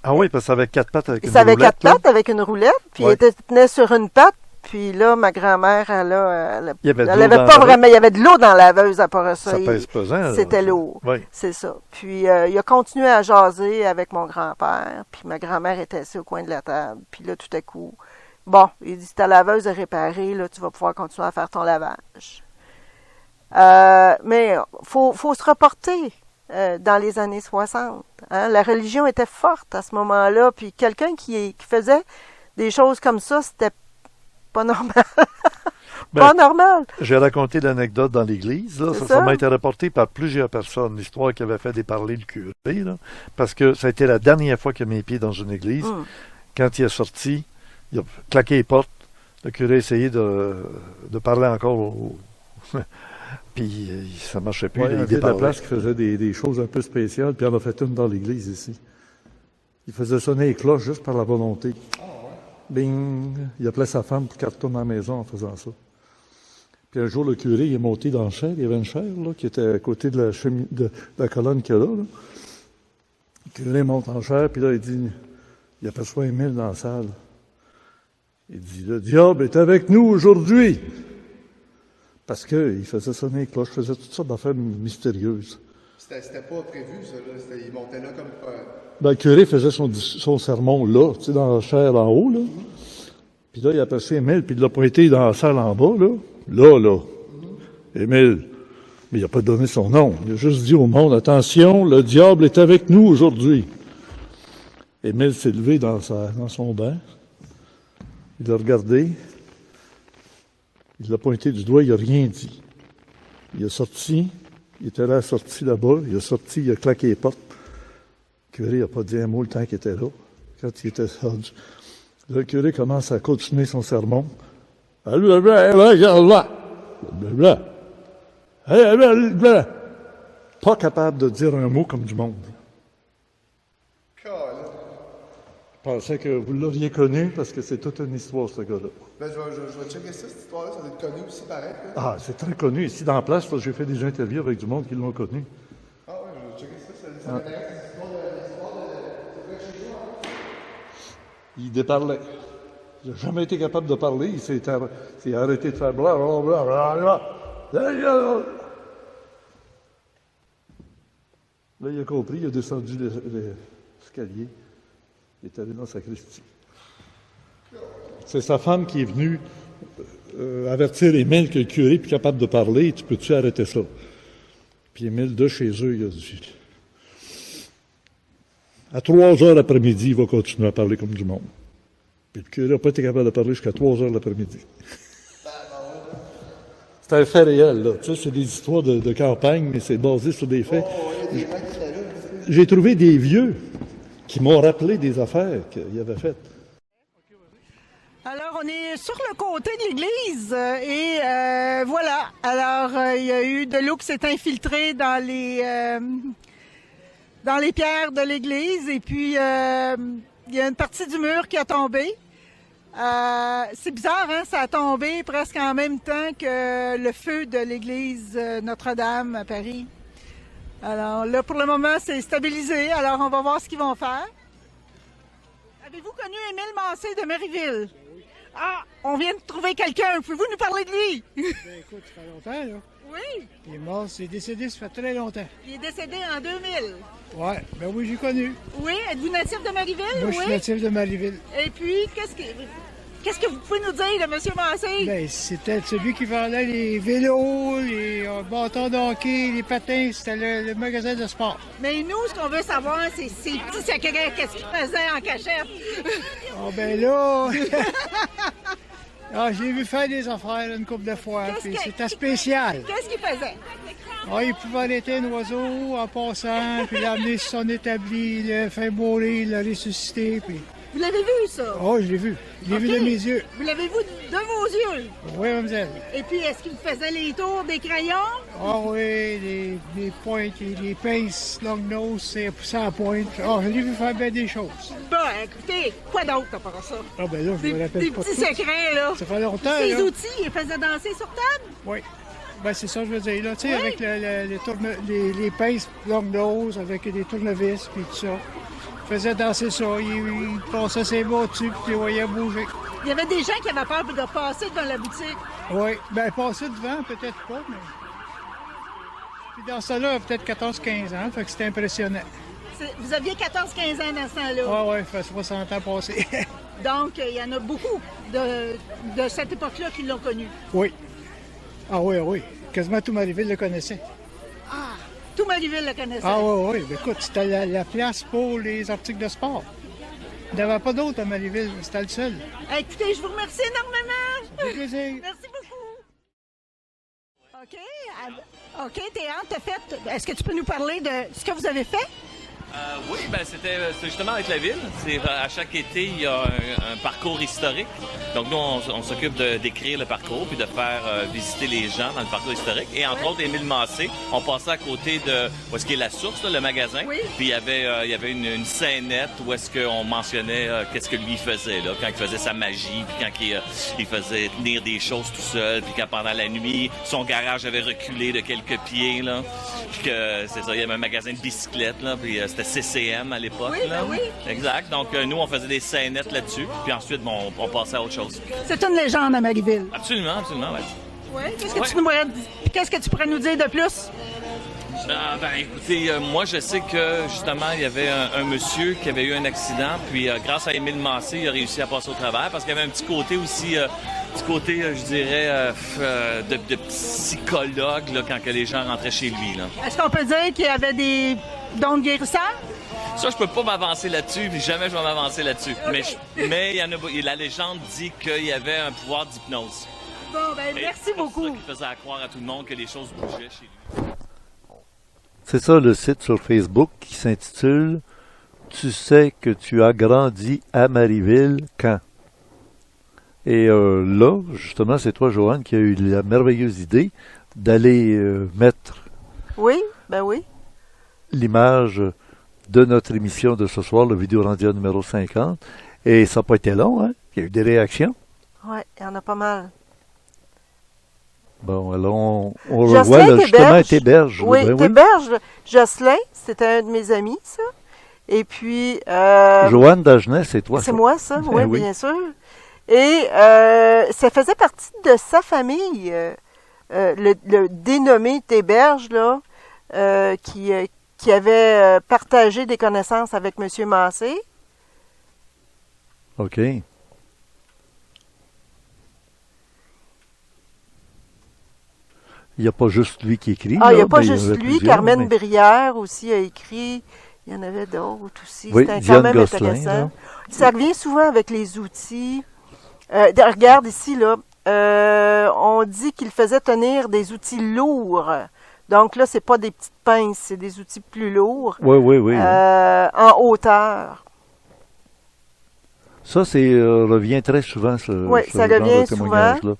[SPEAKER 1] Ah oui, parce que ça avait 4 pattes avec une
[SPEAKER 3] Ça avait
[SPEAKER 1] roulette,
[SPEAKER 3] 4
[SPEAKER 1] là.
[SPEAKER 3] pattes avec une roulette, puis
[SPEAKER 1] Ouais.
[SPEAKER 3] il tenait sur une patte. Puis là, ma grand-mère, elle
[SPEAKER 1] Il y avait de
[SPEAKER 3] elle
[SPEAKER 1] l'eau
[SPEAKER 3] avait
[SPEAKER 1] dans
[SPEAKER 3] pas
[SPEAKER 1] la
[SPEAKER 3] vraiment, il y avait de l'eau dans la laveuse à part ça.
[SPEAKER 1] Ça pèse pesant. là.
[SPEAKER 3] C'était lourd.
[SPEAKER 1] Oui.
[SPEAKER 3] C'est ça. Puis il a continué à jaser avec mon grand-père. Puis ma grand-mère était assise au coin de la table. Puis là, tout à coup, bon, il dit, ta laveuse est réparée, là, tu vas pouvoir continuer à faire ton lavage. Mais faut se reporter dans les années 60. Hein? La religion était forte à ce moment-là. Puis quelqu'un qui faisait des choses comme ça, c'était pas normal. Pas normal.
[SPEAKER 1] J'ai raconté l'anecdote dans l'église. Là.
[SPEAKER 3] C'est
[SPEAKER 1] Ça
[SPEAKER 3] ça.
[SPEAKER 1] m'a été rapporté par plusieurs personnes. L'histoire qui avait fait déparler le curé. Là, parce que ça a été la dernière fois qu'il a mis les pieds dans une église. Quand il est sorti, il a claqué les portes. Le curé a essayé de parler encore. Puis ça ne marchait plus.
[SPEAKER 12] Ouais,
[SPEAKER 1] il
[SPEAKER 12] il y avait de la
[SPEAKER 1] déparlait.
[SPEAKER 12] place qui faisait des choses un peu spéciales, puis on a fait une dans l'église ici. Il faisait sonner les cloches juste par la volonté. Bing! Il appelait sa femme pour qu'elle retourne à la maison en faisant ça. Puis un jour, le curé il est monté dans le char. Il y avait une chaire là, qui était à côté de la colonne qu'il y a là. Le curé monte en chair, puis là, il aperçoit Émile dans la salle. Il dit, le diable est avec nous aujourd'hui. Parce qu'il faisait sonner les cloches, faisait toutes sortes d'affaires mystérieuses.
[SPEAKER 13] C'était pas prévu, ça, là. Il montait là comme...
[SPEAKER 12] Ben, le curé faisait son sermon là, tu sais, dans la chaire en haut, là. Puis là, il a passé Émile, puis il l'a pointé dans la salle en bas, là. Là. Émile. Mais il n'a pas donné son nom. Il a juste dit au monde, attention, le diable est avec nous aujourd'hui. Émile s'est levé dans son bain. Il l'a regardé. Il l'a pointé du doigt, il n'a rien dit. Il est sorti. Il était là, sorti là-bas. Il est sorti, il a claqué les portes. Le curé n'a pas dit un mot le temps qu'il était là. Quand il était sorti, le curé commence à continuer son sermon. Pas capable de dire un mot comme du monde. Je pensais que vous l'auriez connu parce que c'est toute une histoire, ce gars-là.
[SPEAKER 13] Ben, je vais checker ça, cette histoire-là. Ça doit être connu aussi, pareil. Là.
[SPEAKER 12] Ah, c'est très connu. Ici, dans la place, parce que j'ai fait des interviews avec du monde qui l'ont connu.
[SPEAKER 13] Ah ouais, je vais checker ça. Ça m'intéresse.
[SPEAKER 12] Il déparlait. Il n'a jamais été capable de parler. Il s'est arrêté de faire blablabla. Là, il a compris. Il a descendu l'escalier. Il est allé dans sa sacristie. C'est sa femme qui est venue avertir Émile que le curé est plus capable de parler. Tu peux-tu arrêter ça? Puis Émile, de chez eux, il a dit... À 3 heures l'après-midi, il va continuer à parler comme du monde. Puis le curé n'a pas été capable de parler jusqu'à 3 heures l'après-midi. C'est un fait réel, là. Tu sais, c'est des histoires de campagne, mais c'est basé sur des faits. J'ai trouvé des vieux qui m'ont rappelé des affaires qu'il avait faites.
[SPEAKER 4] Alors, on est sur le côté de l'église et voilà. Alors, il y a eu de l'eau qui s'est infiltrée dans les pierres de l'église et puis il y a une partie du mur qui a tombé. C'est bizarre, hein? Ça a tombé presque en même temps que le feu de l'église Notre-Dame à Paris. Alors là, pour le moment, c'est stabilisé. Alors, on va voir ce qu'ils vont faire. Avez-vous connu Émile Massé de Marieville? Ah, on vient de trouver quelqu'un. Pouvez-vous nous parler de lui?
[SPEAKER 9] Ben écoute, ça fait longtemps, là.
[SPEAKER 4] Oui.
[SPEAKER 9] Il est mort, c'est décédé, ça fait très longtemps.
[SPEAKER 4] Il est décédé en 2000.
[SPEAKER 9] Ouais, ben oui, j'ai connu.
[SPEAKER 4] Oui, êtes-vous natif de Marieville?
[SPEAKER 9] Moi, je suis natif de Marieville.
[SPEAKER 4] Et puis, qu'est-ce que vous pouvez nous dire de M. Massé?
[SPEAKER 9] Ben, c'était celui qui vendait les vélos, les bâtons de hockey, les patins, c'était le magasin de sport.
[SPEAKER 4] Mais nous, ce qu'on veut savoir, c'est ces petits secrets, qu'est-ce qu'il faisait en cachette?
[SPEAKER 9] Ah ben là... Ah, je l'ai vu faire des affaires une couple de fois, puis c'était spécial.
[SPEAKER 4] Qu'est-ce qu'il faisait?
[SPEAKER 9] Ah, il pouvait arrêter un oiseau en passant, puis l'amener sur son établi, le faire mourir, le ressusciter, puis
[SPEAKER 4] Vous l'avez vu, ça?
[SPEAKER 9] Oh, je l'ai vu. Je l'ai vu de mes yeux.
[SPEAKER 4] Vous l'avez vu de vos yeux?
[SPEAKER 9] Oui, mademoiselle.
[SPEAKER 4] Et puis, est-ce qu'il faisait les tours des crayons?
[SPEAKER 9] Ah oui, les pointes, les pinces, long nose, c'est ça à pointe. Ah, je l'ai vu faire bien des choses.
[SPEAKER 4] Bon, écoutez, quoi d'autre à part ça?
[SPEAKER 9] Ah ben là, je me rappelle
[SPEAKER 4] Des
[SPEAKER 9] pas
[SPEAKER 4] petits
[SPEAKER 9] tout.
[SPEAKER 4] secrets, là.
[SPEAKER 9] Ça fait longtemps,
[SPEAKER 4] Ces
[SPEAKER 9] là.
[SPEAKER 4] outils, ils faisaient danser sur table?
[SPEAKER 9] Oui. Ben c'est ça, je veux dire. Là, tu sais,
[SPEAKER 4] Oui.
[SPEAKER 9] avec les pinces long nose, avec les tournevis, puis tout ça. Il faisait danser ça. Il passait ses bras dessus, puis tu les voyais bouger.
[SPEAKER 4] Il y avait des gens qui avaient peur de passer devant la boutique.
[SPEAKER 9] Oui. Ben passer devant, peut-être pas, mais... Puis dans ça là, peut-être 14-15 ans, fait que c'était impressionnant.
[SPEAKER 4] Vous aviez 14-15 ans dans ce temps-là.
[SPEAKER 9] Ah ouais, ça fait 60 ans passés.
[SPEAKER 4] Donc, il y en a beaucoup de cette époque-là qui l'ont connu.
[SPEAKER 9] Oui. Ah oui, oui. Quasiment tout Marieville le connaissait.
[SPEAKER 4] Ah, tout Marieville le connaissait.
[SPEAKER 9] Ah oui, oui. Ben, écoute, c'était la place pour les articles de sport. Il n'y en avait pas d'autres à Marieville. C'était le seul.
[SPEAKER 4] Écoutez, je vous remercie énormément.
[SPEAKER 9] Ça fait plaisir.
[SPEAKER 4] Merci beaucoup. OK, Théâtre, t'as fait... Est-ce que tu peux nous parler de ce que vous avez fait?
[SPEAKER 14] Oui, ben c'était justement avec la ville. À chaque été, il y a un parcours historique. Donc nous, on s'occupe d'écrire le parcours puis de faire visiter les gens dans le parcours historique. Et entre autres, Émile Massé, on passait à côté de où est-ce qu'il est la source, là, le magasin.
[SPEAKER 4] Oui.
[SPEAKER 14] Puis il y avait une scénette où est-ce qu'on mentionnait qu'est-ce que lui faisait là, quand il faisait sa magie, puis quand il faisait tenir des choses tout seul, puis quand pendant la nuit, son garage avait reculé de quelques pieds là. Puis que c'est ça, il y avait un magasin de bicyclettes là, puis c'était CCM à l'époque.
[SPEAKER 4] Oui,
[SPEAKER 14] là.
[SPEAKER 4] ben oui.
[SPEAKER 14] Exact. Donc, nous, on faisait des scénettes là-dessus. Puis ensuite, bon, on passait à autre chose.
[SPEAKER 4] C'est une légende à Marieville.
[SPEAKER 14] Absolument, absolument, oui.
[SPEAKER 4] Oui. Qu'est-ce que tu pourrais nous dire de plus?
[SPEAKER 14] Ben, écoutez, moi, je sais que, justement, il y avait un monsieur qui avait eu un accident. Puis, grâce à Émile Massé, il a réussi à passer au travers. Parce qu'il y avait un petit côté aussi... je dirais, de psychologue là, quand que les gens rentraient chez lui. Là.
[SPEAKER 4] Est-ce qu'on peut dire qu'il y avait des dons de guérisseur?
[SPEAKER 14] Ça, je peux pas m'avancer là-dessus, puis jamais je vais m'avancer là-dessus. Okay. Mais il y en a, la légende dit qu'il y avait un pouvoir d'hypnose.
[SPEAKER 4] Bon, ben, merci beaucoup.
[SPEAKER 14] C'est ça qui faisait croire à tout le monde que les choses bougeaient chez lui.
[SPEAKER 1] C'est ça le site sur Facebook qui s'intitule « Tu sais que tu as grandi à Marieville quand ?» Et là, justement, c'est toi, Joanne, qui a eu la merveilleuse idée d'aller mettre
[SPEAKER 3] oui, ben oui.
[SPEAKER 1] l'image de notre émission de ce soir, le Vidéo Randia numéro 50. Et ça n'a pas été long, hein? Il y a eu des réactions.
[SPEAKER 3] Oui, il y en a pas mal.
[SPEAKER 1] Bon, alors on revoit là, justement Théberge.
[SPEAKER 3] Oui, Théberge. Jocelyn, c'était un de mes amis, ça. Et puis...
[SPEAKER 1] Joanne Dagenet, c'est toi.
[SPEAKER 3] C'est moi, ça, oui, bien sûr. Et ça faisait partie de sa famille, le dénommé Théberge, là, qui avait partagé des connaissances avec M. Massé.
[SPEAKER 1] OK. Il n'y a pas juste lui qui écrit.
[SPEAKER 3] Ah, il n'y a pas juste lui. Carmen Brière aussi a écrit. Il y en avait d'autres aussi.
[SPEAKER 1] Oui,
[SPEAKER 3] c'était
[SPEAKER 1] Diane
[SPEAKER 3] quand même
[SPEAKER 1] Gosselin,
[SPEAKER 3] intéressant.
[SPEAKER 1] là.
[SPEAKER 3] Ça revient souvent avec les outils. Regarde ici, là. On dit qu'il faisait tenir des outils lourds. Donc là, c'est pas des petites pinces, c'est des outils plus lourds.
[SPEAKER 1] Oui.
[SPEAKER 3] En hauteur.
[SPEAKER 1] Ça, revient très souvent, ce
[SPEAKER 3] ça
[SPEAKER 1] genre
[SPEAKER 3] revient
[SPEAKER 1] de témoignage-là.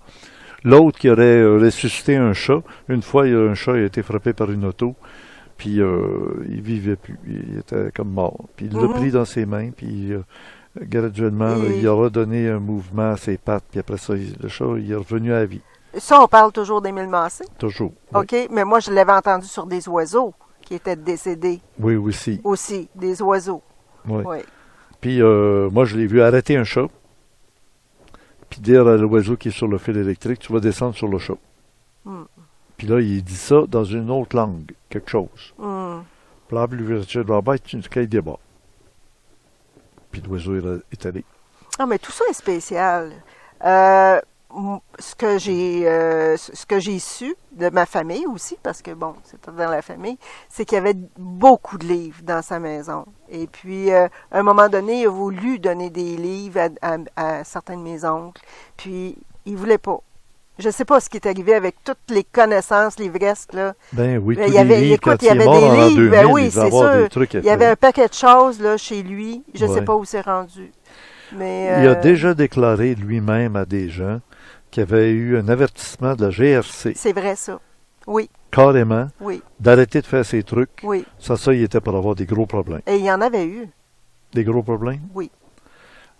[SPEAKER 1] L'autre qui aurait ressuscité un chat. Une fois, un chat a été frappé par une auto, puis il vivait plus. Il était comme mort. Puis il l'a pris dans ses mains, puis graduellement, il a redonné un mouvement à ses pattes, puis après ça, le chat, il est revenu à la vie.
[SPEAKER 3] Ça, on parle toujours d'Émile Massé?
[SPEAKER 1] Toujours.
[SPEAKER 3] OK, mais moi, je l'avais entendu sur des oiseaux qui étaient décédés.
[SPEAKER 1] Oui, aussi.
[SPEAKER 3] Aussi, des oiseaux.
[SPEAKER 1] Oui. Puis moi, je l'ai vu arrêter un chat, puis dire à l'oiseau qui est sur le fil électrique, tu vas descendre sur le chat. Puis là, il dit ça dans une autre langue, quelque chose. Puis là, lui de la bête, tu dis qu'il débat. Puis l'oiseau est allé.
[SPEAKER 3] Ah, mais tout ça est spécial. Ce que j'ai su de ma famille aussi, parce que bon, c'était dans la famille, c'est qu'il y avait beaucoup de livres dans sa maison. Et puis, à un moment donné, il a voulu donner des livres à certains de mes oncles. Puis, il voulait pas. Je sais pas ce qui est arrivé avec toutes les connaissances livresques, là.
[SPEAKER 1] Ben oui, tous
[SPEAKER 3] il y avait,
[SPEAKER 1] les livres,
[SPEAKER 3] écoute,
[SPEAKER 1] quand
[SPEAKER 3] il y avait des livres, ben oui, c'est sûr. Il y avait un paquet de choses, là, chez lui. Je sais pas où c'est rendu. Mais,
[SPEAKER 1] Il a déjà déclaré lui-même à des gens qu'il avait eu un avertissement de la GRC.
[SPEAKER 3] C'est vrai, ça. Oui.
[SPEAKER 1] Carrément.
[SPEAKER 3] Oui.
[SPEAKER 1] D'arrêter de faire ces trucs.
[SPEAKER 3] Oui.
[SPEAKER 1] Ça, il était pour avoir des gros problèmes.
[SPEAKER 3] Et il y en avait eu.
[SPEAKER 1] Des gros problèmes?
[SPEAKER 3] Oui.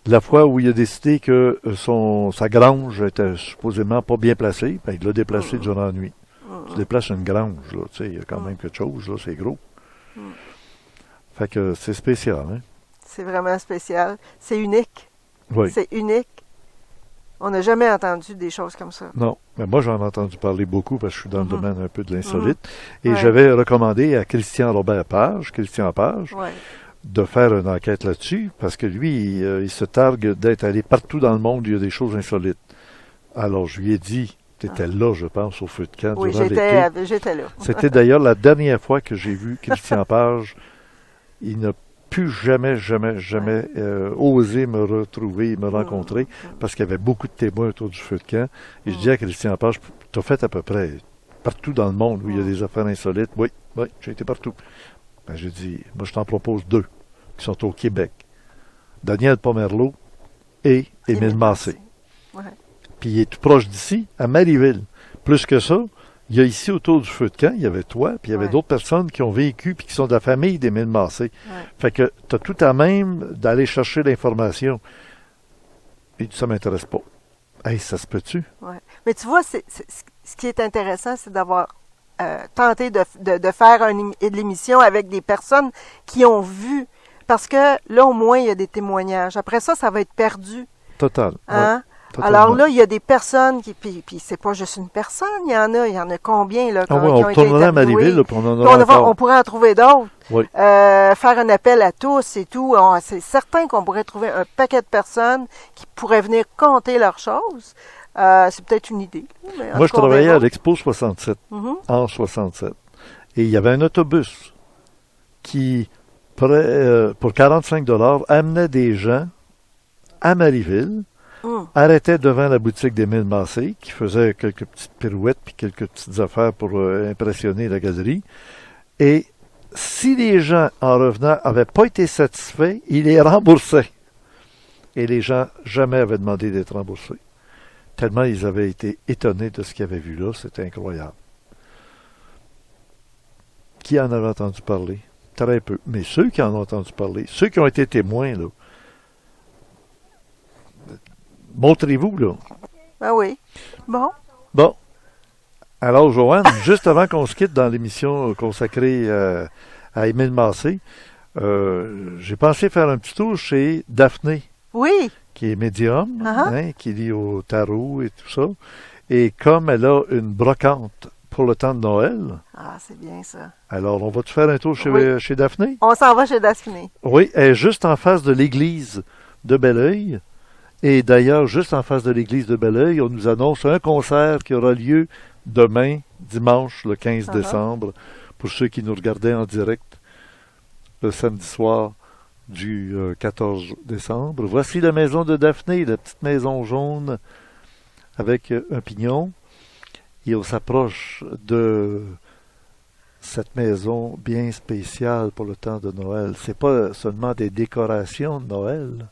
[SPEAKER 1] La fois où il a décidé que sa grange était supposément pas bien placée, ben, il l'a déplacée durant la nuit. Tu déplaces une grange, là, tu sais, il y a quand même quelque chose, là, c'est gros. Fait que c'est spécial, hein?
[SPEAKER 3] C'est vraiment spécial. C'est unique.
[SPEAKER 1] Oui.
[SPEAKER 3] C'est unique. On n'a jamais entendu des choses comme ça.
[SPEAKER 1] Non, mais moi j'en ai entendu parler beaucoup parce que je suis dans le domaine un peu de l'insolite. Et
[SPEAKER 3] Ouais.
[SPEAKER 1] j'avais recommandé à Christian Page,
[SPEAKER 3] Ouais.
[SPEAKER 1] de faire une enquête là-dessus, parce que lui, il se targue d'être allé partout dans le monde où il y a des choses insolites. Alors, je lui ai dit, tu étais là, je pense, au feu de camp
[SPEAKER 3] Oui,
[SPEAKER 1] durant l'été.
[SPEAKER 3] j'étais là.
[SPEAKER 1] C'était d'ailleurs la dernière fois que j'ai vu Christian Page. Il n'a plus jamais osé me retrouver, me rencontrer, parce qu'il y avait beaucoup de témoins autour du feu de camp. Et je dis à Christian Page, tu as fait à peu près partout dans le monde où il y a des affaires insolites. Oui, j'ai été partout. Ben, j'ai dit, moi je t'en propose 2 qui sont au Québec. Daniel Pomerleau et Émile Massé.
[SPEAKER 3] Ouais.
[SPEAKER 1] Puis il est tout proche d'ici, à Marieville. Plus que ça, il y a ici autour du feu de camp, il y avait toi, puis il y avait d'autres personnes qui ont vécu puis qui sont de la famille d'Émile Massé. Fait que tu as tout à même d'aller chercher l'information. Et ça m'intéresse pas. Hey, ça se peut-tu?
[SPEAKER 3] Ouais. Mais tu vois, ce qui est intéressant, c'est d'avoir tenté de faire de l'émission avec des personnes qui ont vu. Parce que là, au moins, il y a des témoignages. Après ça, ça va être perdu.
[SPEAKER 1] Total.
[SPEAKER 3] Hein?
[SPEAKER 1] Ouais, totalement.
[SPEAKER 3] Alors là, il y a des personnes qui. Puis c'est pas juste une personne, il y en a combien là, qui ont
[SPEAKER 1] on
[SPEAKER 3] été
[SPEAKER 1] tournerait à
[SPEAKER 3] interviewés.
[SPEAKER 1] Marieville, puis on en aura encore.
[SPEAKER 3] On pourrait en trouver d'autres.
[SPEAKER 1] Oui.
[SPEAKER 3] Faire un appel à tous et tout. C'est certain qu'on pourrait trouver un paquet de personnes qui pourraient venir compter leurs choses. C'est peut-être une idée. Mais
[SPEAKER 1] Moi, je travaillais à l'Expo 67,
[SPEAKER 3] Mhm.
[SPEAKER 1] en 67. Et il y avait un autobus qui, pour 45 $, amenait des gens à Marieville, arrêtait devant la boutique d'Émile Massé, qui faisait quelques petites pirouettes puis quelques petites affaires pour impressionner la galerie. Et si les gens, en revenant, n'avaient pas été satisfaits, ils les remboursaient. Et les gens jamais avaient demandé d'être remboursés. Tellement ils avaient été étonnés de ce qu'ils avaient vu là, c'était incroyable. Qui en avait entendu parler? Très peu. Mais ceux qui en ont entendu parler, ceux qui ont été témoins, là, montrez-vous, là.
[SPEAKER 3] Ah oui. Bon.
[SPEAKER 1] Bon. Alors, Joanne, juste avant qu'on se quitte dans l'émission consacrée à Émile Massé, j'ai pensé faire un petit tour chez Daphné.
[SPEAKER 3] Oui.
[SPEAKER 1] Qui est médium,
[SPEAKER 3] Uh-huh.
[SPEAKER 1] hein, qui lit au tarot et tout ça. Et comme elle a une brocante pour le temps de Noël,
[SPEAKER 3] Ah, c'est bien ça.
[SPEAKER 1] alors on va-tu faire un tour chez Daphné?
[SPEAKER 3] On s'en va chez Daphné.
[SPEAKER 1] Oui, elle est juste en face de l'église de Belleuil. Et d'ailleurs, juste en face de l'église de Belleuil, on nous annonce un concert qui aura lieu demain, dimanche, le 15
[SPEAKER 3] Uh-huh.
[SPEAKER 1] décembre, pour ceux qui nous regardaient en direct le samedi soir du 14 décembre. Voici la maison de Daphné, la petite maison jaune avec un pignon. Et on s'approche de cette maison bien spéciale pour le temps de Noël. C'est pas seulement des décorations de Noël.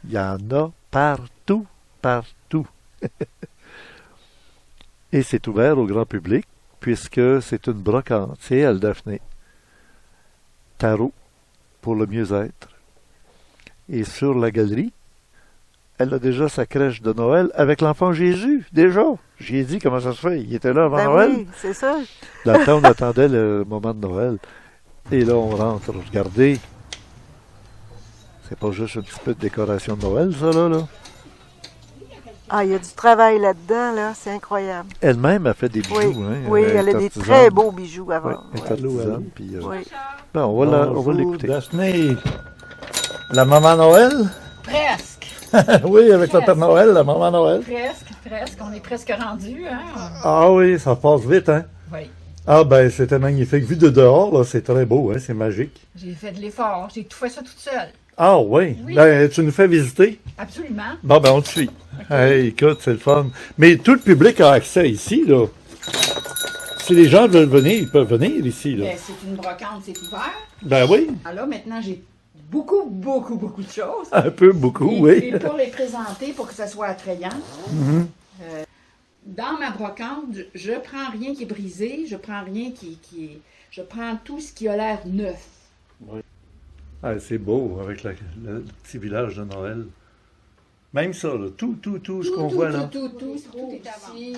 [SPEAKER 1] Il y en a partout, partout. Et c'est ouvert au grand public puisque c'est une brocante. C'est elle, Daphné. Tarot pour le mieux-être. Et sur la galerie, elle a déjà sa crèche de Noël avec l'enfant Jésus, déjà. J'y ai dit comment ça se fait. Il était là avant
[SPEAKER 3] Ben
[SPEAKER 1] Noël.
[SPEAKER 3] oui, c'est ça.
[SPEAKER 1] Dans le temps, on attendait le moment de Noël. Et là, on rentre. Regardez. C'est pas juste un petit peu de décoration de Noël, ça, là.
[SPEAKER 3] Ah, il y a du travail là-dedans, là. C'est incroyable.
[SPEAKER 1] Elle-même a fait des bijoux.
[SPEAKER 3] Oui,
[SPEAKER 1] hein.
[SPEAKER 3] oui, elle a des
[SPEAKER 1] artisane.
[SPEAKER 3] très beaux bijoux avant.
[SPEAKER 1] Oui, elle est artisane, puis,
[SPEAKER 3] Oui.
[SPEAKER 1] bon, on va l'écouter.
[SPEAKER 12] Daphné, la maman Noël?
[SPEAKER 2] Presque.
[SPEAKER 12] Oui, avec le Père Noël, la maman Noël.
[SPEAKER 2] Presque. On est presque rendu, hein?
[SPEAKER 12] Ah oui, ça passe vite, hein?
[SPEAKER 2] Oui.
[SPEAKER 12] Ah ben, c'était magnifique. Vu de dehors, là, c'est très beau, hein? C'est magique.
[SPEAKER 2] J'ai fait de l'effort. J'ai tout fait ça toute seule.
[SPEAKER 12] Ah oui?
[SPEAKER 2] Oui.
[SPEAKER 12] Ben, tu nous fais visiter?
[SPEAKER 2] Absolument.
[SPEAKER 12] Bon, ben, on te suit. Hey, écoute, c'est le fun. Mais tout le public a accès ici, là. Si les gens veulent venir, ils peuvent venir ici, là.
[SPEAKER 2] Ben, c'est une brocante, c'est ouvert.
[SPEAKER 12] Ben oui.
[SPEAKER 2] Alors maintenant, j'ai beaucoup, beaucoup, beaucoup de choses.
[SPEAKER 12] Un peu, beaucoup,
[SPEAKER 2] Et,
[SPEAKER 12] oui.
[SPEAKER 2] et pour les présenter, pour que ça soit attrayant,
[SPEAKER 12] Mhm.
[SPEAKER 2] dans ma brocante, je prends rien qui est brisé, je prends rien qui est... Je prends tout ce qui a l'air neuf.
[SPEAKER 12] Oui. Ah, c'est beau avec le petit village de Noël. Même ça, là, tout ce qu'on voit là.
[SPEAKER 2] Tout est ici,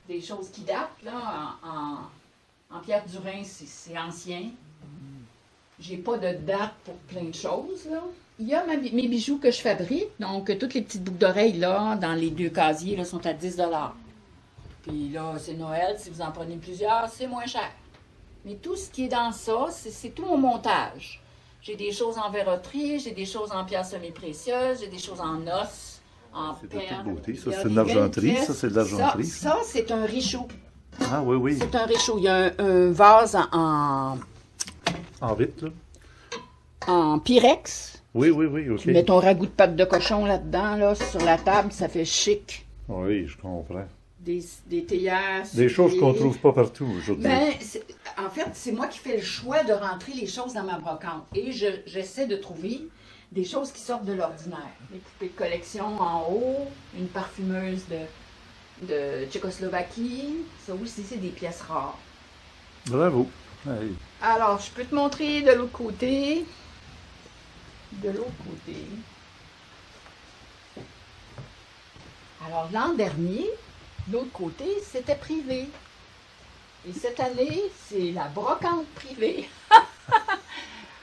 [SPEAKER 2] des choses qui datent, là, en pierre du Rhin, c'est ancien. J'ai pas de date pour plein de choses, là. Il y a mes bijoux que je fabrique, donc toutes les petites boucles d'oreilles, là, dans les 2 casiers, là, sont à 10 $. Puis là, c'est Noël, si vous en prenez plusieurs, c'est moins cher. Mais tout ce qui est dans ça, c'est tout mon montage. J'ai des choses en verroterie, j'ai des choses en pierres semi-précieuses, j'ai des choses en os, en
[SPEAKER 12] C'est de toute
[SPEAKER 2] perles.
[SPEAKER 12] beauté. Ça,
[SPEAKER 2] Il y a
[SPEAKER 12] c'est de
[SPEAKER 2] des
[SPEAKER 12] l'argenterie.
[SPEAKER 2] belles
[SPEAKER 12] Ça, c'est de l'argenterie.
[SPEAKER 2] Ça, c'est un richaud.
[SPEAKER 12] Ah, oui, oui.
[SPEAKER 2] C'est un richaud. Il y a un vase en
[SPEAKER 12] vite, là.
[SPEAKER 2] en pyrex.
[SPEAKER 12] Oui, OK.
[SPEAKER 2] Tu mets ton ragoût de pâte de cochon là-dedans, là, sur la table, ça fait chic.
[SPEAKER 12] Oui, je comprends.
[SPEAKER 2] Des théières.
[SPEAKER 12] Des choses qu'on ne trouve pas partout aujourd'hui.
[SPEAKER 2] Ben, en fait, c'est moi qui fais le choix de rentrer les choses dans ma brocante. Et j'essaie de trouver des choses qui sortent de l'ordinaire. Des poupées de collection en haut, une parfumeuse de Tchécoslovaquie. Ça aussi, c'est des pièces rares.
[SPEAKER 12] Bravo. Hey.
[SPEAKER 2] Alors, je peux te montrer de l'autre côté. De l'autre côté. Alors, l'an dernier, l'autre côté, c'était privé. Et cette année, c'est la brocante privée.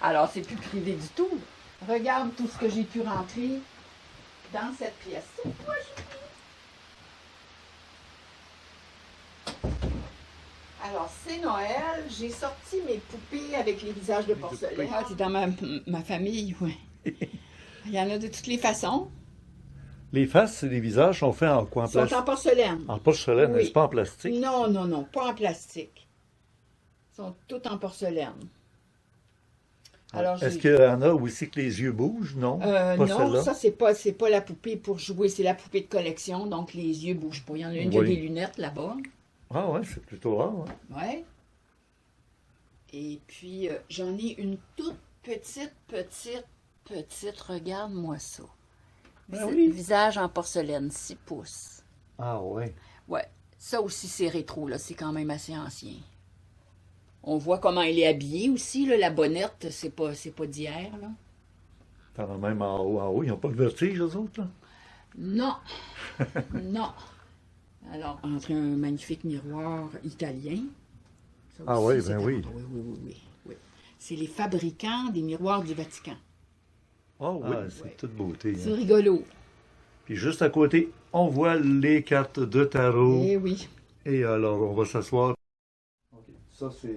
[SPEAKER 2] Alors, c'est plus privé du tout. Regarde tout ce que j'ai pu rentrer dans cette pièce. C'est toi, Julie. Alors, c'est Noël. J'ai sorti mes poupées avec les visages de porcelaine. Ah, c'est dans ma famille, oui. Il y en a de toutes les façons.
[SPEAKER 12] Les faces et les visages sont faits en quoi? En
[SPEAKER 2] Ils sont en porcelaine.
[SPEAKER 12] En porcelaine,
[SPEAKER 2] Oui.
[SPEAKER 12] n'est-ce pas en plastique?
[SPEAKER 2] Non, pas en plastique. Ils sont tous en porcelaine. Alors,
[SPEAKER 12] Est-ce qu'il y en a aussi que les yeux bougent? Non? Pas
[SPEAKER 2] non,
[SPEAKER 12] celle-là?
[SPEAKER 2] ça, c'est pas la poupée pour jouer, c'est la poupée de collection, donc les yeux bougent pas. Il y en a une qui a
[SPEAKER 12] Oui.
[SPEAKER 2] des lunettes là-bas.
[SPEAKER 12] Ah ouais, c'est plutôt rare. Hein?
[SPEAKER 2] Ouais. Et puis, j'en ai une toute petite, regarde-moi ça.
[SPEAKER 12] Ben oui.
[SPEAKER 2] Visage en porcelaine, 6 pouces.
[SPEAKER 12] Ah ouais.
[SPEAKER 2] Ouais, ça aussi c'est rétro, là, c'est quand même assez ancien. On voit comment elle est habillée aussi, là, la bonnette, c'est pas d'hier, là.
[SPEAKER 12] T'en as même en haut, ils n'ont pas le vertige, eux autres, là?
[SPEAKER 2] Non, non. Alors, entre un magnifique miroir italien. Ça
[SPEAKER 12] Ah
[SPEAKER 2] aussi,
[SPEAKER 12] oui,
[SPEAKER 2] c'est
[SPEAKER 12] ben
[SPEAKER 2] à-
[SPEAKER 12] oui.
[SPEAKER 2] Oui. C'est les fabricants des miroirs du Vatican.
[SPEAKER 12] Oh oui, c'est toute beauté.
[SPEAKER 2] C'est
[SPEAKER 12] hein.
[SPEAKER 2] rigolo.
[SPEAKER 12] Puis juste à côté, on voit les cartes de tarot.
[SPEAKER 2] Eh oui.
[SPEAKER 12] Et alors, on va s'asseoir. OK. Ça, c'est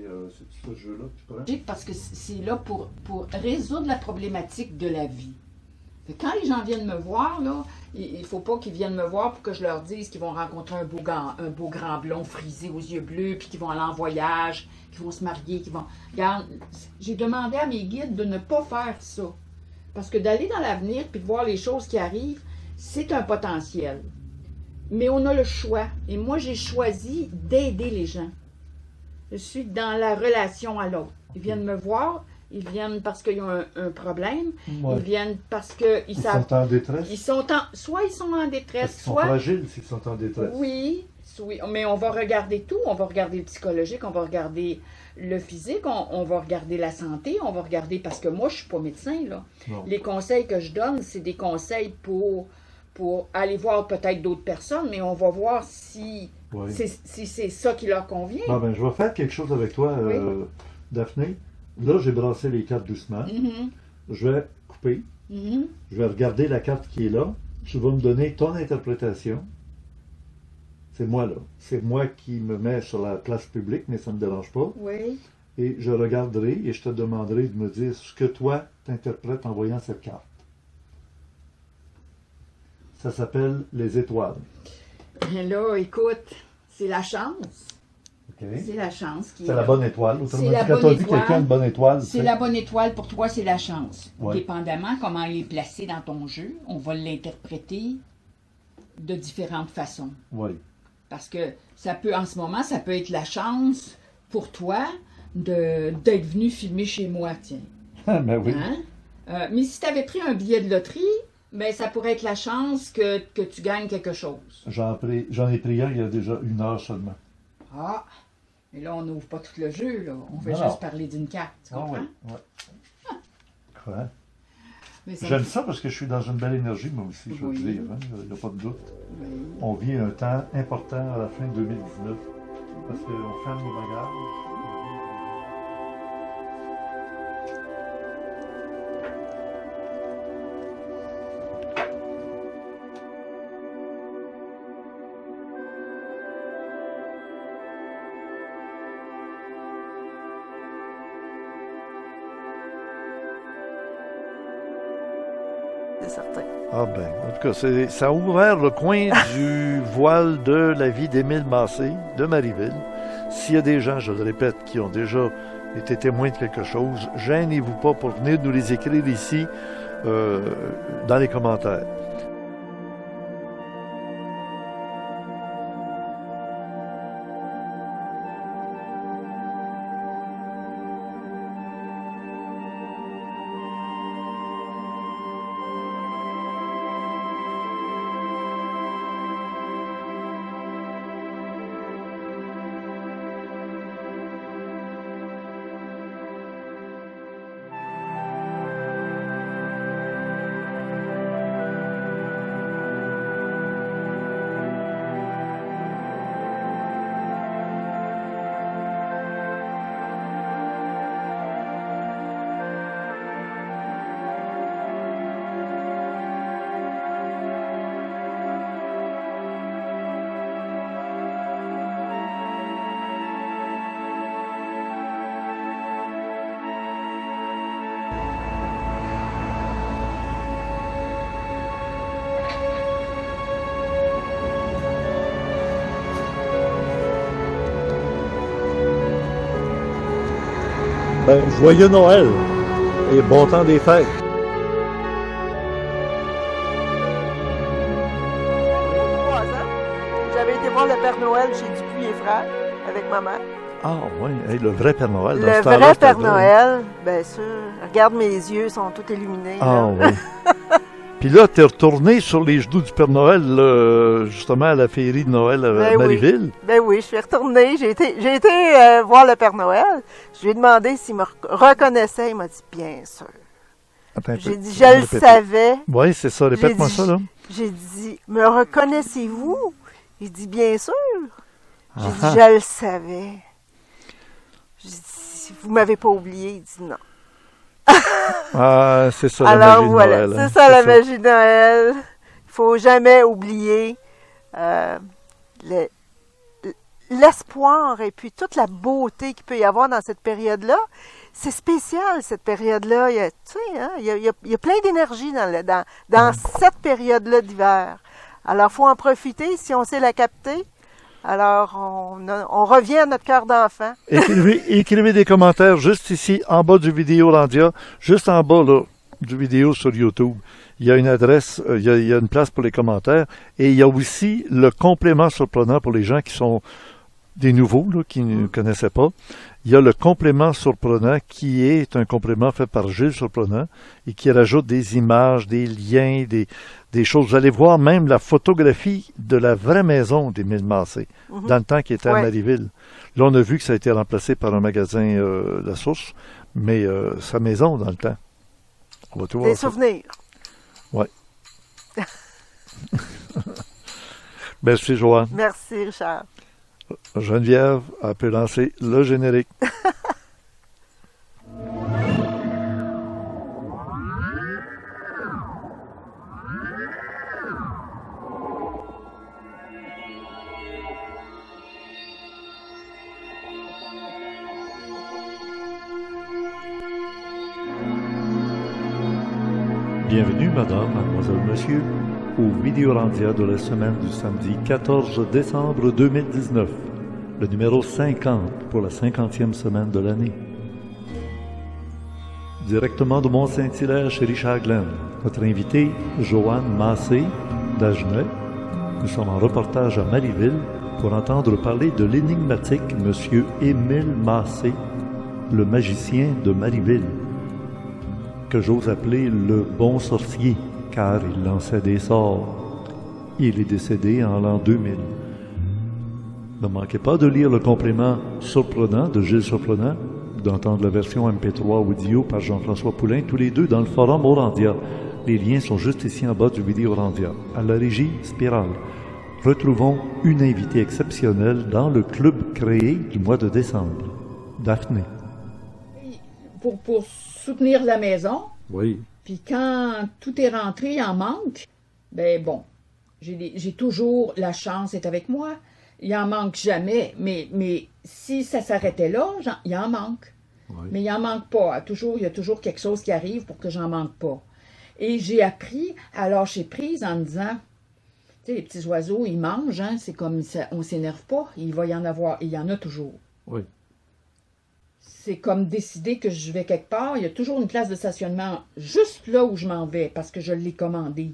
[SPEAKER 12] ce jeu-là que tu prends?
[SPEAKER 2] Parce que c'est là pour résoudre la problématique de la vie. Fait que quand les gens viennent me voir, là, il ne faut pas qu'ils viennent me voir pour que je leur dise qu'ils vont rencontrer un beau grand blond frisé aux yeux bleus, puis qu'ils vont aller en voyage, qu'ils vont se marier, qu'ils vont... Regarde, j'ai demandé à mes guides de ne pas faire ça. Parce que d'aller dans l'avenir puis de voir les choses qui arrivent, c'est un potentiel. Mais on a le choix. Et moi, j'ai choisi d'aider les gens. Je suis dans la relation à l'autre. Ils viennent me voir, ils viennent parce qu'ils ont un problème,
[SPEAKER 12] Ouais.
[SPEAKER 2] ils viennent parce qu'ils
[SPEAKER 12] Ils sont en détresse?
[SPEAKER 2] Soit ils sont en détresse,
[SPEAKER 12] Parce qu'ils sont
[SPEAKER 2] soit...
[SPEAKER 12] fragiles s'ils sont en détresse.
[SPEAKER 2] Oui, mais on va regarder tout. On va regarder le psychologique, on va regarder le physique, on va regarder la santé, on va regarder... Parce que moi, je suis pas médecin, là.
[SPEAKER 12] Non.
[SPEAKER 2] Les conseils que je donne, c'est des conseils pour aller voir peut-être d'autres personnes, mais on va voir si
[SPEAKER 12] Oui.
[SPEAKER 2] c'est ça qui leur convient.
[SPEAKER 12] Bon, ben, je vais faire quelque chose avec toi,
[SPEAKER 2] Oui.
[SPEAKER 12] Daphné. Là, j'ai brassé les cartes doucement.
[SPEAKER 2] Mhm,
[SPEAKER 12] Je vais couper.
[SPEAKER 2] mhm.
[SPEAKER 12] Je vais regarder la carte qui est là. Tu vas me donner ton interprétation. C'est moi, là. C'est moi qui me mets sur la place publique, mais ça ne me dérange pas.
[SPEAKER 2] Oui.
[SPEAKER 12] Et je regarderai et je te demanderai de me dire ce que toi t'interprètes en voyant cette carte. Ça s'appelle les étoiles.
[SPEAKER 2] Et là, écoute, c'est la chance.
[SPEAKER 12] OK?
[SPEAKER 2] C'est la chance qui est
[SPEAKER 12] C'est la
[SPEAKER 2] là.
[SPEAKER 12] bonne étoile. Autrement
[SPEAKER 2] C'est
[SPEAKER 12] dit,
[SPEAKER 2] la
[SPEAKER 12] quand
[SPEAKER 2] bonne
[SPEAKER 12] on dit
[SPEAKER 2] étoile.
[SPEAKER 12] quelqu'un de bonne étoile,
[SPEAKER 2] C'est la bonne étoile, pour toi, c'est la chance.
[SPEAKER 12] Ouais.
[SPEAKER 2] Dépendamment comment elle est placée dans ton jeu, on va l'interpréter de différentes façons.
[SPEAKER 12] Oui.
[SPEAKER 2] Parce que ça peut, en ce moment, ça peut être la chance pour toi d'être venu filmer chez moi, tiens.
[SPEAKER 12] Ah, ben oui.
[SPEAKER 2] Hein? Mais si tu avais pris un billet de loterie, ben, ça pourrait être la chance que tu gagnes quelque chose.
[SPEAKER 12] J'en ai pris un il y a déjà 1 heure seulement.
[SPEAKER 2] Ah! Mais là, on n'ouvre pas tout le jeu, là. On veut
[SPEAKER 12] Non,
[SPEAKER 2] juste
[SPEAKER 12] non.
[SPEAKER 2] parler d'une carte, tu
[SPEAKER 12] Ah
[SPEAKER 2] comprends?
[SPEAKER 12] oui, ouais. Ouais.
[SPEAKER 2] Mais ça
[SPEAKER 12] J'aime
[SPEAKER 2] me-
[SPEAKER 12] ça parce que je suis dans une belle énergie, moi aussi, je veux
[SPEAKER 2] Oui.
[SPEAKER 12] dire. Hein, il n'y a pas de doute.
[SPEAKER 2] Oui.
[SPEAKER 12] On vit un temps important à la fin de 2019 parce qu'on ferme nos bagages.
[SPEAKER 3] C'est certain.
[SPEAKER 12] Ah ben, en tout cas, ça a ouvert le coin du voile de la vie d'Émile Massé, de Marieville. S'il y a des gens, je le répète, qui ont déjà été témoins de quelque chose, gênez-vous pas pour venir nous les écrire ici dans les commentaires. Ben, joyeux Noël et bon temps des fêtes.
[SPEAKER 3] 3 ans, j'avais été voir le Père Noël chez Dupuis et Frères avec ma mère.
[SPEAKER 12] Ah oui, hey, le vrai Père Noël. Dans
[SPEAKER 3] Le
[SPEAKER 12] ce temps-là,
[SPEAKER 3] vrai
[SPEAKER 12] c'était
[SPEAKER 3] Père
[SPEAKER 12] drôle.
[SPEAKER 3] Noël, bien sûr. Regarde mes yeux, sont tous illuminés.
[SPEAKER 12] Ah
[SPEAKER 3] là.
[SPEAKER 12] oui. Puis là, t'es retourné sur les genoux du Père Noël, là, justement à la féerie de Noël à
[SPEAKER 3] Ben
[SPEAKER 12] Marieville.
[SPEAKER 3] Oui. Ben oui, je suis retournée. J'ai été voir le Père Noël. Je lui ai demandé s'il me reconnaissait. Il m'a dit bien sûr.
[SPEAKER 12] Attends un peu.
[SPEAKER 3] J'ai dit je le savais.
[SPEAKER 12] Oui, c'est ça. Répète-moi ça, là.
[SPEAKER 3] J'ai dit me reconnaissez-vous? Il dit bien sûr. J'ai
[SPEAKER 12] Ah.
[SPEAKER 3] dit je le savais. J'ai dit vous m'avez pas oublié. Il dit non.
[SPEAKER 12] Ah, c'est ça la
[SPEAKER 3] Alors
[SPEAKER 12] magie de
[SPEAKER 3] voilà,
[SPEAKER 12] Noël. hein.
[SPEAKER 3] c'est ça la magie de Noël. Il faut jamais oublier l'espoir et puis toute la beauté qu'il peut y avoir dans cette période-là. C'est spécial, cette période-là. Il y a, tu sais, hein, il y a plein d'énergie dans cette période-là d'hiver. Alors, il faut en profiter si on sait la capter. Alors, on revient à notre cœur d'enfant.
[SPEAKER 12] Écrivez des commentaires juste ici, en bas du vidéo Landia, juste en bas là, du vidéo sur YouTube. Il y a une adresse, il y a une place pour les commentaires. Et il y a aussi le complément surprenant pour les gens qui sont des nouveaux, là, qui ne connaissaient pas. Il y a le complément surprenant qui est un complément fait par Gilles Surprenant et qui rajoute des images, des liens, des choses. Vous allez voir même la photographie de la vraie maison d'Émile Massé, dans le temps qu'il était à Marieville. Là, on a vu que ça a été remplacé par un magasin La Source, mais sa maison dans le temps. On va tout voir
[SPEAKER 3] Des
[SPEAKER 12] ça.
[SPEAKER 3] souvenirs.
[SPEAKER 12] Oui. Merci, Joanne.
[SPEAKER 3] Merci, Richard.
[SPEAKER 12] Geneviève a pu lancer le générique. Bienvenue, madame, mademoiselle, monsieur, au Vidéorandia de la semaine du samedi 14 décembre 2019, le numéro 50 pour la 50e semaine de l'année. Directement de Mont-Saint-Hilaire chez Richard Glenn, notre invité, Joanne Massé, d'Agenais. Nous sommes en reportage à Marieville pour entendre parler de l'énigmatique Monsieur Émile Massé, le magicien de Marieville.
[SPEAKER 1] que j'ose appeler le bon sorcier, car il lançait des sorts. Il est décédé en l'an 2000. Ne manquez pas de lire le complément Surprenant de Gilles Surprenant, d'entendre la version MP3 audio par Jean-François Poulain, tous les deux dans le forum Orandia. Les liens sont juste ici en bas du vidéo Orandia. À la régie, Spirale. Retrouvons une invitée exceptionnelle dans le club créé du mois de décembre, Daphné.
[SPEAKER 2] Pour soutenir la maison,
[SPEAKER 1] Oui.
[SPEAKER 2] puis quand tout est rentré, il en manque, ben bon, j'ai toujours la chance d'être avec moi. Il en manque jamais, mais si ça s'arrêtait là, il en manque.
[SPEAKER 1] Oui.
[SPEAKER 2] Mais il en manque pas. Il y a toujours quelque chose qui arrive pour que j'en manque pas. Et j'ai appris à lâcher prise en me disant, tu sais, les petits oiseaux, ils mangent, hein, c'est comme ça, on s'énerve pas, il va y en avoir, il y en a toujours.
[SPEAKER 1] Oui.
[SPEAKER 2] C'est comme décider que je vais quelque part, il y a toujours une place de stationnement juste là où je m'en vais, parce que je l'ai commandé.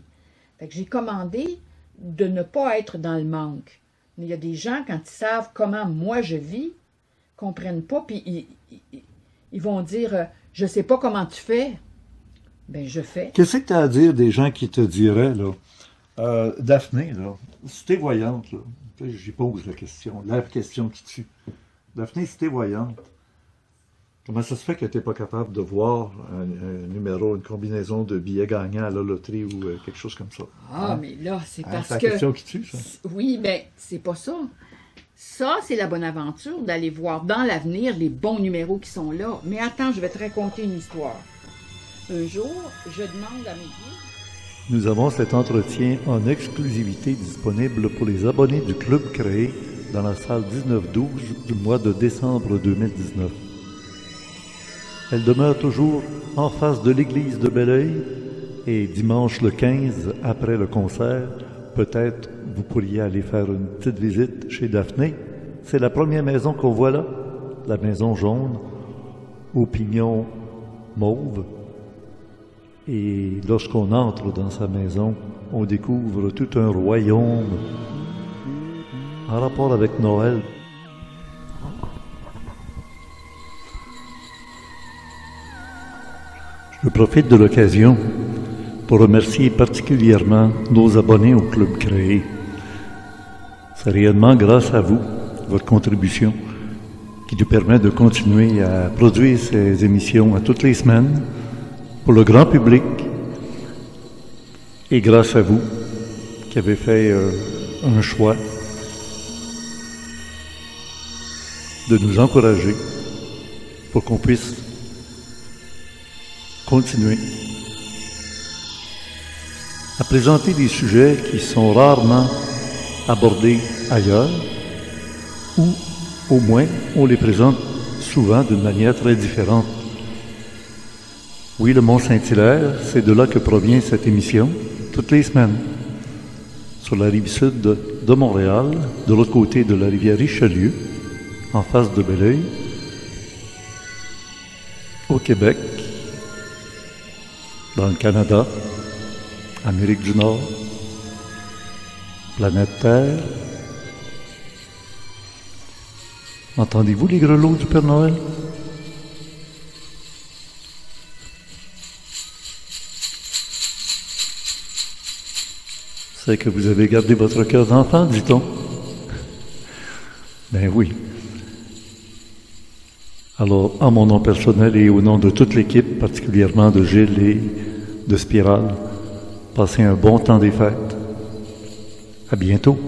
[SPEAKER 2] Fait que j'ai commandé de ne pas être dans le manque. Mais il y a des gens, quand ils savent comment moi je vis, comprennent pas, puis ils vont dire, je sais pas comment tu fais. Ben, je fais.
[SPEAKER 1] Qu'est-ce que tu as à dire des gens qui te diraient, là, Daphné, là, si t'es voyante, là, j'y pose la question qui tue. Daphné, si t'es voyante, comment ça se fait que tu n'es pas capable de voir un numéro, une combinaison de billets gagnants à la loterie ou quelque chose comme ça?
[SPEAKER 2] Ah, mais là, c'est parce
[SPEAKER 1] c'est la
[SPEAKER 2] que...
[SPEAKER 1] question qui tue, ça.
[SPEAKER 2] Oui, mais c'est pas ça. Ça, c'est la bonne aventure d'aller voir dans l'avenir les bons numéros qui sont là. Mais attends, je vais te raconter une histoire. Un jour, je demande à mes guides...
[SPEAKER 1] Nous avons cet entretien en exclusivité disponible pour les abonnés du club créé dans la salle 19-12 du mois de décembre 2019. Elle demeure toujours en face de l'église de Belleuil et dimanche le 15, après le concert, peut-être vous pourriez aller faire une petite visite chez Daphné. C'est la première maison qu'on voit là, la maison jaune, au pignon mauve. Et lorsqu'on entre dans sa maison, on découvre tout un royaume en rapport avec Noël. Je profite de l'occasion pour remercier particulièrement nos abonnés au club créé. C'est réellement grâce à vous, votre contribution, qui nous permet de continuer à produire ces émissions à toutes les semaines pour le grand public. Et grâce à vous, qui avez fait un choix de nous encourager pour qu'on puisse continuer à présenter des sujets qui sont rarement abordés ailleurs, ou au moins on les présente souvent d'une manière très différente. Oui, le Mont-Saint-Hilaire, c'est de là que provient cette émission, toutes les semaines, sur la rive sud de Montréal, de l'autre côté de la rivière Richelieu, en face de Belleuil, au Québec, dans le Canada, Amérique du Nord, planète Terre. Entendez-vous les grelots du Père Noël? C'est que vous avez gardé votre cœur d'enfant, dit-on. Ben oui. Alors, en mon nom personnel et au nom de toute l'équipe, particulièrement de Gilles et de Spirale, passez un bon temps des fêtes. À bientôt.